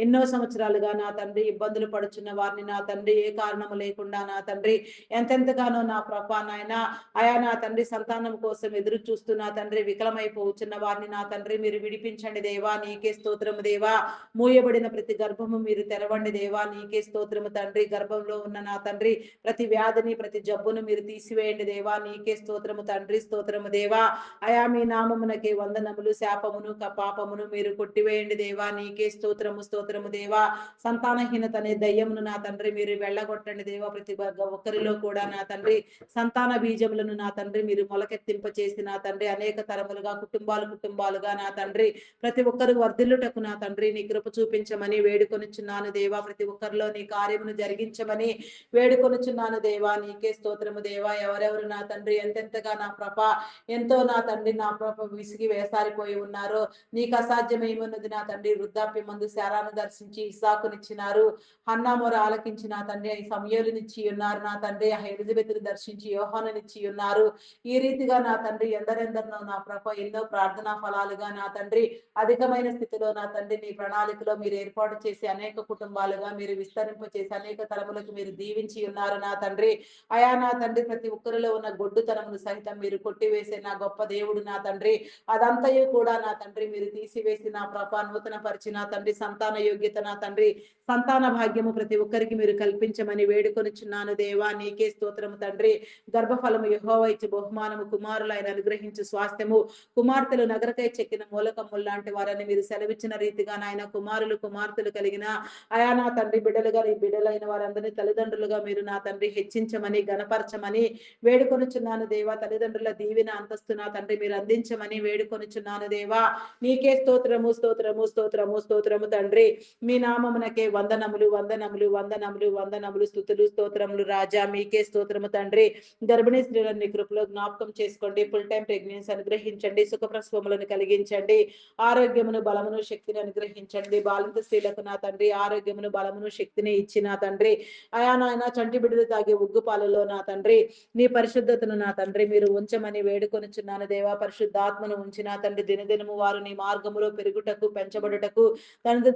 ఎన్నో సంవత్సరాలుగా నా తండ్రి ఇబ్బందులు పడుచున్న వారిని నా తండ్రి ఏ కారణము లేకుండా నా తండ్రి ఎంతెంతగానో నా ప్రభా నాయన అయా నా తండ్రి సంతానం కోసం ఎదురు చూస్తూ నా తండ్రి వికలమైపోతున్న వారిని నా తండ్రి మీరు విడిపించండి దేవా. నీకే స్తోత్రము దేవా. మూయబడిన ప్రతి గర్భము మీరు తెరవండి దేవా. నీకే స్తోత్రము తండ్రి. గర్భంలో ఉన్న నా తండ్రి ప్రతి వ్యాధిని, ప్రతి జబ్బును మీరు తీసివేయండి దేవా. నీకే స్తోత్రము తండ్రి, స్తోత్రము దేవా. అయా మీ నామమునకే వందనములు. శాపమును పాపమును మీరు కొట్టివేయండి దేవా. నీకే స్తోత్రము, స్తోత్రము దేవా. సంతానహీనత అనే దయ్యమును నా తండ్రి మీరు వెళ్ళగొట్టండి దేవా. ప్రతి ఒక్కరిలో కూడా నా తండ్రి సంతాన బీజములను నా తండ్రి మీరు మొలకెత్తింప చేసి నా తండ్రి అనేక తరములుగా కుటుంబాలుగా నా తండ్రి ప్రతి ఒక్కరు వర్ధిల్లుటకు నా తండ్రి నీ కృప చూపించమని వేడుకొనుచున్నాను దేవా. ప్రతి ఒక్కరిలో నీ కార్యమును జరిగించమని వేడుకొనుచున్నాను దేవా. నీకే స్తోత్రము దేవా. ఎవరెవరు నా తండ్రి ఎంతెంతగా నా ప్రభ ఎంతో నా తండ్రి నా ప్రభ విసిగి వేసారిపోయి ఉన్నారో నీకు అసాధ్యమేమున్నది నా తండ్రి. వృద్ధాప్య మందు శారాను దర్శించి ఇస్సాకునిచ్చినారు. హన్నా మొర ఆలకించి నా తండ్రి సమయలునిచ్చి ఉన్నారు నా తండ్రి. ఎలిజబెత్ను దర్శించి యోహానునిచ్చి ఉన్నారు. ఈ రీతిగా నా తండ్రి ఎందరెందరినో నా ప్రభ ఎన్నో ప్రార్థనా ఫలాలుగా నా తండ్రి అధికమైన స్థితిలో నా తండ్రి నీ ప్రణాళికలో మీరు ఏర్పాటు చేసి అనేక కుటుంబాలుగా మీరు విస్తరింప చేసి అనేక తరములకు మీరు దీవించి ఉన్నారు నా తండ్రి. అయా నా తండ్రి ప్రతి ఒక్కరిలో ఉన్న గొడ్డుతనమును సహితం మీరు కొట్టివేసే నా గొప్ప దేవుడు నా తండ్రి. అదంతయు కూడా నా తండ్రి మీరు తీసివేసి నా ప్రభ నూతన పరిచి నా తండ్రి సంతాన యోగ్యత నా తండ్రి సంతాన భాగ్యము ప్రతి ఒక్కరికి మీరు కల్పించమని వేడుకొనుచున్నాను దేవా. నీకే స్తోత్రము తండ్రి. గర్భఫలము యెహోవా ఇచ్చు బహుమానము కుమారులు ఆయన అనుగ్రహించు స్వాస్థ్యము. కుమార్తెలు నగరకై చెక్కిన మూలకమ్ములు లాంటి వారని మీరు సెలవిచ్చిన రీతిగా నాయన కుమారులు కుమార్తెలు కలిగిన అయా నా తండ్రి బిడ్డలుగా నీ బిడ్డలైన వారందరినీ తల్లిదండ్రులుగా మీరు నా తండ్రి హెచ్చించమని గణపరచమని వేడుకొనుచున్నాను దేవా. తల్లిదండ్రుల దీవెన అంతస్తు నా తండ్రి మీరు అందించమని జరిగించమని వేడుకొనుచున్నాను దేవా. నీకే స్తోత్రము స్తోత్రము స్తోత్రము స్తోత్రము తండ్రి. మీ నామమునకే వందనములు వందనములు వందనములు వందనములు స్తుతులు స్తోత్రములు రాజా. మీకే స్తోత్రము తండ్రి. గర్భిణీ స్త్రీలను నీ కృపలో జ్ఞాపకం చేసుకోండి. ఫుల్ టైం ప్రెగ్నెన్సీ అనుగ్రహించండి. సుఖప్రసవములను కలిగించండి. ఆరోగ్యమును బలమును శక్తిని అనుగ్రహించండి. బాలింత స్త్రీలకు నా తండ్రి ఆరోగ్యమును బలమును శక్తిని ఇచ్చి నా తండ్రి అయా నాయన చంటి బిడ్డలు తాగే ఉగ్గుపాలలో నా తండ్రి నీ పరిశుద్ధతను నా తండ్రి మీరు ఉంచమని వేడుకొనుచున్నాను దేవా. పరిశుద్ధాత్మను ఉంచి నా తండ్రి దినదినము వారు నీ మార్గములో పెరుగుటకు పెంచబడుటకు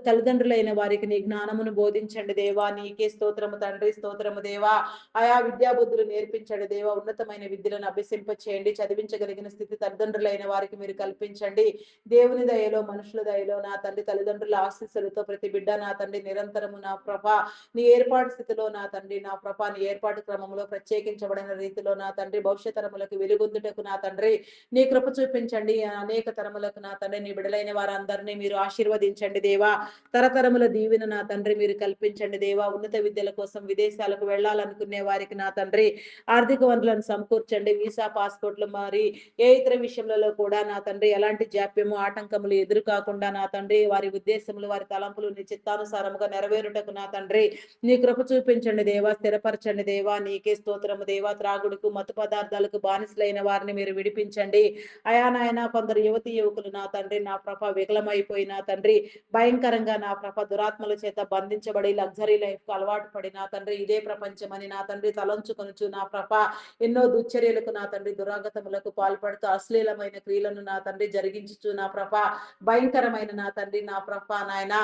తల్లిదండ్రులైన వారికి నీ జ్ఞానమును బోధించండి దేవా. నీకే స్తోత్రము తండ్రి స్తోత్రము దేవా. ఆయా విద్యాబుద్ధులు నేర్పించండి దేవా. ఉన్నతమైన విద్యలను అభ్యసింప చేయండి. చదివించగలిగిన స్థితి తల్లిదండ్రులైన వారికి మీరు కల్పించండి. దేవుని దయలో మనుషుల దయలో నా తండ్రి తల్లిదండ్రుల ఆశీస్సులతో ప్రతి బిడ్డ నా తండ్రి నిరంతరము నా ప్రభ నీ ఏర్పాటు స్థితిలో నా తండ్రి నా ప్రభ నీ ఏర్పాటు క్రమంలో ప్రత్యేకించబడిన రీతిలో నా తండ్రి భవిష్యత్ తరములకు వెలుగొందుటకు నా తండ్రి నీ కృప చూపించండి. అనేక తరములకు నా తండ్రి నీ బిడలైన వారందరినీ మీరు ఆశీర్వదించండి దేవా. తరతరముల దీవెన నా తండ్రి మీరు కల్పించండి దేవా. ఉన్నత విద్యల కోసం విదేశాలకు వెళ్ళాలనుకునే వారికి నా తండ్రి ఆర్థిక వనరులను సమకూర్చండి. వీసా పాస్పోర్ట్లు మరి ఏ ఇతర విషయములలో కూడా నా తండ్రి ఎలాంటి జాప్యము ఆటంకములు ఎదురు కాకుండా నా తండ్రి వారి ఉద్దేశములు వారి తలంపులు నీ చిత్తానుసారముగా నెరవేరుటకు నా తండ్రి నీ కృప చూపించండి దేవా. స్థిరపరచండి దేవా. నీకే స్తోత్రము దేవా. త్రాగుడుకు మత్తు పదార్థాలకు బానిసలైన వారిని మీరు విడిపించండి అయా నాయన. కొందరు యువతి యువకులు నా తండ్రి నా ప్రభ వికలమైపోయి నా తండ్రి భయంకరంగా నా ప్రభ దురాత్మల చేత బంధించబడి లగ్జరీ లైఫ్ కు అలవాటు పడి నా తండ్రి ఇదే ప్రపంచమని నా తండ్రి తలంచుకొనుచు నా ప్రభ ఎన్నో దుశ్చర్యలకు నా తండ్రి దురాగతములకు పాల్పడుతూ అశ్లీలమైన క్రియలను నా తండ్రి జరిగించుచు నా ప్రభ భయంకరమైన నా తండ్రి నా ప్రభ నాయన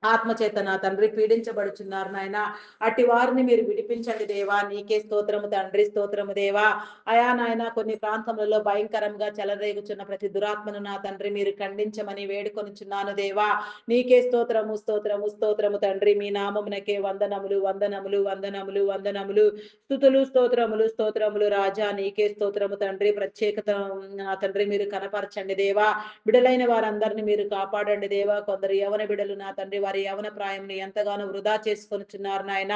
ఆత్మచేత నా తండ్రి పీడించబడుచున్నారు నాయన. అట్టి వారిని మీరు విడిపించండి దేవా. నీకే స్తోత్రము తండ్రి స్తోత్రము దేవా. అయా నాయన కొన్ని ప్రాంతములలో భయంకరంగా చెలరేగుచున్న ప్రతి దురాత్మను నా తండ్రి మీరు ఖండించమని వేడుకొనుచున్నాను దేవా. నీకే స్తోత్రము స్తోత్రము స్తోత్రము తండ్రి. మీ నామమునకే వందనములు వందనములు వందనములు వందనములు స్తుతులు స్తోత్రములు స్తోత్రములు రాజా. నీకే స్తోత్రము తండ్రి. ప్రత్యేకత నా తండ్రి మీరు కనపరచండి దేవా. బిడలైన వారందరిని మీరు కాపాడండి దేవా. కొందరు యవన బిడలు నా తండ్రి వారి యవన ప్రాయంని ఎంతగానో వృధా చేసుకొనిచున్నారు నాయన.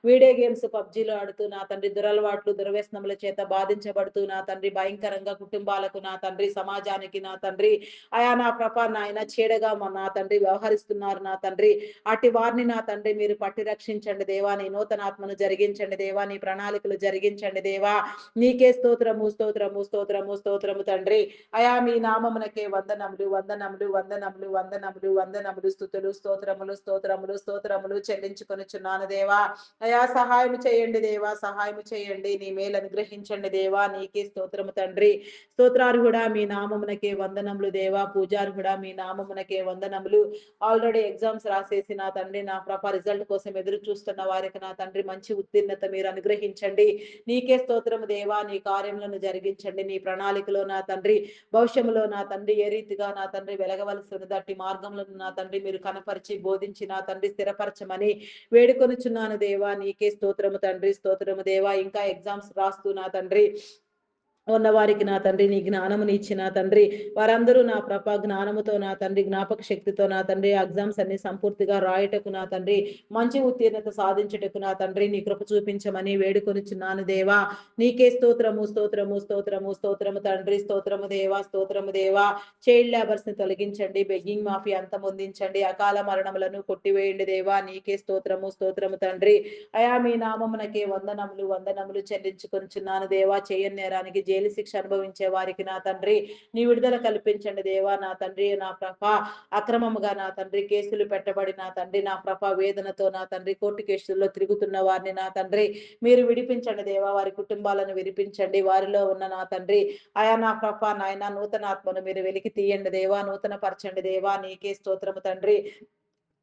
వీడియో గేమ్స్ పబ్జీలు ఆడుతూ నా తండ్రి దురలవాట్లు దుర్వ్యసనముల చేత బాధించబడుతూ నా తండ్రి భయంకరంగా కుటుంబాలకు నా తండ్రి సమాజానికి నా తండ్రి అయా నా ప్రభ నాయన చీడగా నా తండ్రి వ్యవహరిస్తున్నారు నా తండ్రి. అటు వారిని నా తండ్రి మీరు పట్టి రక్షించండి దేవా. నీ నూతనాత్మను జరిగించండి దేవా. నీ ప్రణాళికలు జరిగించండి దేవా. నీకే స్తోత్రము స్తోత్రము స్తోత్రము స్తోత్రము తండ్రి. అయా మీ నామమునకే వందనములు వందనములు వందనములు వందనములు వందనములు స్తుతులు స్తోత్రములు స్తోత్రములు స్తోత్రములు చెల్లించుకొనుచున్నాను దేవా. అయా సహాయం చేయండి దేవా. సహాయం చేయండి. నీ మేలు అనుగ్రహించండి దేవా. నీకే స్తోత్రము తండ్రి. స్తోత్రార్హుడా మీ నామమునకే వందనములు దేవా. పూజార్హుడా మీ నామమునకే వందనములు. ఆల్రెడీ ఎగ్జామ్స్ రాసేసి నా తండ్రి నా ప్రభ రిజల్ట్ కోసం ఎదురు చూస్తున్న వారికి నా తండ్రి మంచి ఉత్తీర్ణత మీరు అనుగ్రహించండి. నీకే స్తోత్రము దేవా. నీ కార్యములను జరిగించండి. నీ ప్రణాళికలో నా తండ్రి భవిష్యములో నా తండ్రి ఏ రీతిగా నా తండ్రి వెలగవలసి ఉన్నది అట్టి మార్గములను నా తండ్రి మీరు కనపరిచి బోధించి నా తండ్రి స్థిరపరచమని వేడుకొనుచున్నాను దేవా. నీకే స్తోత్రము తండ్రి స్తోత్రము దేవా. ఇంకా ఎగ్జామ్స్ రాస్తూ నా తండ్రి ఉన్న వారికి నా తండ్రి నీ జ్ఞానముని ఇచ్చి నా తండ్రి వారందరూ నా ప్రభ జ్ఞానముతో నా తండ్రి జ్ఞాపక శక్తితో నా తండ్రి ఎగ్జామ్స్ అన్ని సంపూర్తిగా రాయటకు నా తండ్రి మంచి ఉత్తీర్ణత సాధించుటకు నా తండ్రి నీ కృప చూపించమని వేడుకొనిచున్నాను దేవా. నీకే స్తోత్రము స్తోత్రము స్తోత్రము స్తోత్రము తండ్రి స్తోత్రము దేవా స్తోత్రము దేవా. చైల్డ్ లేబర్స్ ని తొలగించండి. బెగ్గింగ్ మాఫీ అంతమొందించండి. అకాల మరణములను కొట్టివేయండి దేవా. నీకే స్తోత్రము స్తోత్రము తండ్రి. అయా మీ నామమునకే వందనములు వందనములు చెల్లించుకొనిచున్నాను దేవా. చేయని నేరానికి జైలు శిక్ష అనుభవించే వారికి నా తండ్రి నీ విడుదల కల్పించండి దేవా. నా తండ్రి నా ప్రభ అక్రమముగా నా తండ్రి కేసులు పెట్టబడి నా తండ్రి నా ప్రభ వేదనతో నా తండ్రి కోర్టు కేసుల్లో తిరుగుతున్న వారిని నా తండ్రి మీరు విడిపించండి దేవా. వారి కుటుంబాలను విడిపించండి. వారిలో ఉన్న నా తండ్రి ఆయా నా ప్రభ నాయన నూతన ఆత్మను మీరు వెలికి తీయండి దేవా. నూతన పరచండి దేవా. నీకే స్తోత్రము తండ్రి.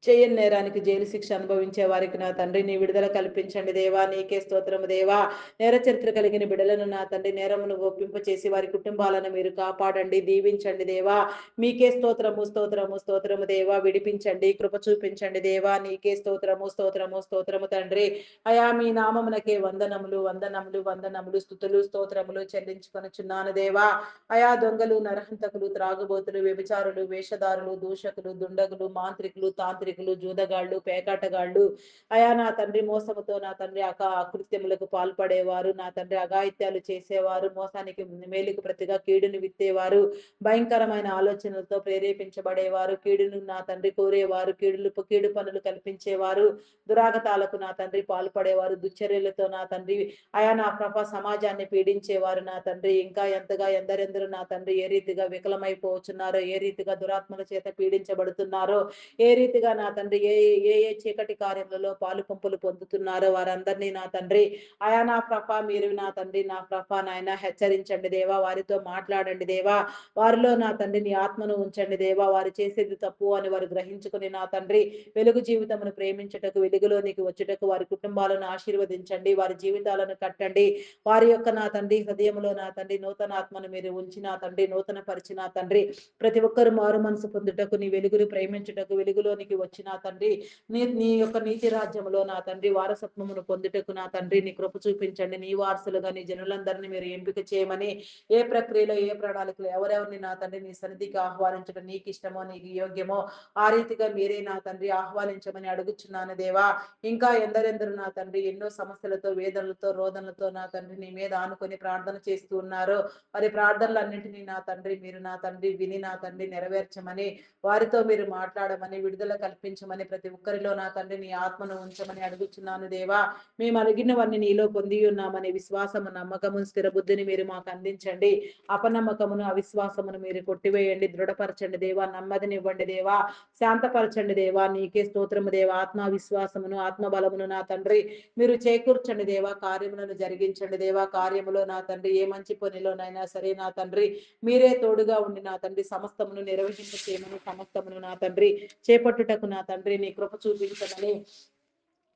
చేయని నేరానికి జైలు శిక్ష అనుభవించే వారికి నా తండ్రి నీ విడుదల కల్పించండి దేవా. నీకే స్తోత్రము దేవా. నేర చరిత్ర కలిగిన బిడలను నా తండ్రి నేరమును ఒప్పింపచేసి వారి కుటుంబాలను మీరు కాపాడండి దీవించండి దేవా. మీకే స్తోత్రము స్తోత్రము స్తోత్రము దేవా. విడిపించండి కృప చూపించండి దేవా. నీకే స్తోత్రము స్తోత్రము స్తోత్రము తండ్రి. అయా మీ నామమునకే వందనములు వందనములు వందనములు స్తుతులు స్తోత్రములు చెల్లించుకొనుచున్నాను దేవా. అయా దొంగలు నరహంతకులు త్రాగుబోతులు వ్యభిచారులు వేషధారులు దూషకులు దుండగులు మాంత్రికులు తాంత్రికులు మాంత్రికులు, జూదగాళ్ళు, పేకాటగాళ్ళు, అయా నా తండ్రి మోసముతో నా తండ్రి అకృత్యములకు పాల్పడేవారు, నా తండ్రి అఘాయిత్యాలు చేసేవారు, మోసానికి మేలుకు ప్రతిగా కీడుని విత్తేవారు, భయంకరమైన ఆలోచనలతో ప్రేరేపించబడేవారు, కీడును నా తండ్రి కోరేవారు, కీడు పనులు కల్పించేవారు, దురాగతాలకు నా తండ్రి పాల్పడేవారు, దుశ్చర్యలతో నా తండ్రి అయా నా ప్రభ సమాజాన్ని పీడించేవారు నా తండ్రి, ఇంకా ఎంతగా ఎందరెందరూ నా తండ్రి ఏ రీతిగా వికలమైపోతున్నారో, ఏ రీతిగా దురాత్మల చేత పీడించబడుతున్నారో, ఏ రీతిగా నా తండ్రి ఏ ఏ ఏ చీకటి కార్యములలో పాలు పంపులు పొందుతున్నారో వారందరినీ నా తండ్రి అయా నా ప్రభ మీరు నా తండ్రి నా ప్రభ నాయన హెచ్చరించండి దేవా, వారితో మాట్లాడండి దేవా, వారిలో నా తండ్రి నీ ఆత్మను ఉంచండి దేవా, వారు చేసేది తప్పు అని వారు గ్రహించుకుని నా తండ్రి వెలుగు జీవితమును ప్రేమించుటకు, వెలుగులోనికి వచ్చుటకు వారి కుటుంబాలను ఆశీర్వదించండి, వారి జీవితాలను కట్టండి, వారి యొక్క నా తండ్రి హృదయంలో నా తండ్రి నూతన ఆత్మను మీరు ఉంచి నా తండ్రి నూతన పరిచి నా తండ్రి ప్రతి ఒక్కరు మారు మనసు పొందుటకు, నీ వెలుగును ప్రేమించుటకు, వెలుగులోనికి వచ్చి నా తండ్రి నీ నీ యొక్క నీతి రాజ్యములో నా తండ్రి వారసత్వమును పొందుటకు నా తండ్రి నీ కృప చూపించండి, నీ వారసులుగా నీ జనులందరినీ మీరు ఎంపిక చేయమని, ఏ ప్రక్రియలో ఏ ప్రణాళికలో ఎవరెవరిని నా తండ్రి నీ సన్నిధికి ఆహ్వానించడం నీకు ఇష్టమో నీకు యోగ్యమో ఆ రీతిగా మీరే నా తండ్రి ఆహ్వానించమని అడుగుచున్నాను దేవా. ఇంకా ఎందరెందరు నా తండ్రి ఎన్నో సమస్యలతో, వేదనలతో, రోదనలతో నా తండ్రి నీ మీద ఆనుకొని ప్రార్థన చేస్తూ ఉన్నారో వారి ప్రార్థనలన్నింటినీ నా తండ్రి మీరు నా తండ్రి విని నా తండ్రి నెరవేర్చమని, వారితో మీరు మాట్లాడమని, విడుదల కల్పించమని, ప్రతి ఒక్కరిలో నా తండ్రి నీ ఆత్మను ఉంచమని అడుగుచున్నాను దేవా. మేము అడిగినవన్నీ నీలో పొంది ఉన్నామని విశ్వాసము, నమ్మకము, స్థిర బుద్ధిని మీరు మాకు అందించండి. అపనమ్మకమును, అవిశ్వాసమును మీరు కొట్టివేయండి, దృఢపరచండి దేవా, నెమ్మదినివ్వండి దేవా, శాంతపరచండి దేవా, నీకే స్తోత్రము దేవా. ఆత్మవిశ్వాసమును, ఆత్మబలమును నా తండ్రి మీరు చేకూర్చండి దేవా, కార్యములను జరిగించండి దేవా, కార్యములో నా తండ్రి ఏ మంచి పనిలోనైనా సరే నా తండ్రి మీరే తోడుగా ఉండి నా తండ్రి సమస్తమును నిర్వహింప చేయమని, సమస్తమును నా తండ్రి చేపట్టుటకు నా తండ్రి నీ కృప చూపించమని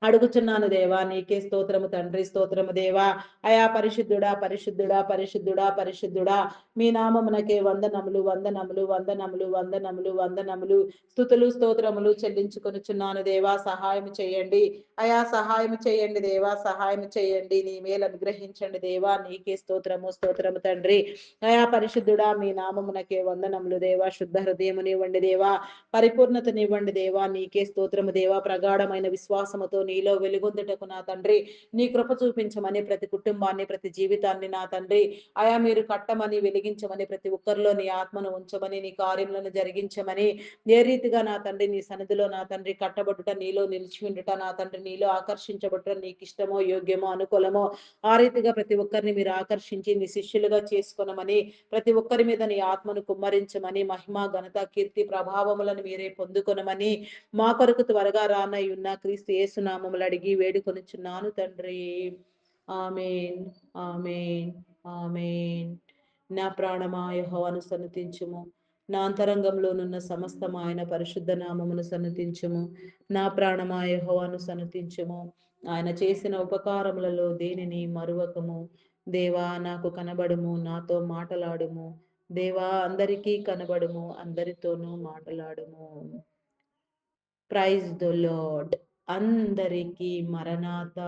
అడుగుచున్నాను దేవా, నీకే స్తోత్రము తండ్రి, స్తోత్రము దేవా. అయా పరిశుద్ధుడా, పరిశుద్ధుడా, పరిశుద్ధుడా, పరిశుద్ధుడా, మీ నామమునకే వందనములు, వందనములు, వందనములు, వందనములు, వందనములు, స్తుతులు స్తోత్రములు చెల్లించుకొనుచున్నాను దేవా. సహాయం చేయండి అయా, సహాయం చేయండి దేవా, సహాయం చేయండి, నీ మేలు అనుగ్రహించండి దేవా, నీకే స్తోత్రము, స్తోత్రము తండ్రి. అయా పరిశుద్ధుడా, మీ నామమునకే వందనములు దేవా, శుద్ధ హృదయమునివ్వండి దేవా, పరిపూర్ణతనివ్వండి దేవా, నీకే స్తోత్రము దేవా. ప్రగాఢమైన విశ్వాసముతో నీలో వెలుగొందుటకు నా తండ్రి నీ కృప చూపించమని, ప్రతి కుటుంబాన్ని, ప్రతి జీవితాన్ని నా తండ్రి అయా మీరు కట్టమని, వెలిగించమని, ప్రతి ఒక్కరిలో నీ ఆత్మను ఉంచమని, నీ కార్యములను జరిగించమని, ఏ రీతిగా నా తండ్రి నీ సన్నిధిలో నా తండ్రి కట్టబడుట, నీలో నిలిచి ఉండుట, నా తండ్రి నీలో ఆకర్షించబడుట నీకు ఇష్టమో, యోగ్యమో, అనుకూలమో ఆ రీతిగా ప్రతి ఒక్కరిని మీరు ఆకర్షించి నీ శిష్యులుగా చేసుకొనమని, ప్రతి ఒక్కరి మీద నీ ఆత్మను కుమ్మరించమని, మహిమ, ఘనత, కీర్తి, ప్రభావములను మీరే పొందుకొనమని, మా కొరకు త్వరగా రానయ్యున్న క్రీస్తు యేసు నామములు అడిగి వేడుకొనుచున్నాను తండ్రి. ఆమేన్, ఆమేన్, ఆమేన్. నా ప్రాణమా యెహోవాను సన్నుతించుము, నా అంతరంగంలోనున్న సమస్తం ఆయన పరిశుద్ధ నామమును సన్నుతించుము. నా ప్రాణమా యెహోవాను సన్నుతించుము, ఆయన చేసిన ఉపకారములలో దేనిని మరువకము. దేవా నాకు కనబడుము, నాతో మాటలాడుము, దేవా అందరికీ కనబడుము, అందరితోనూ మాటలాడుము. Praise the lord. అందరికీ మరణాత.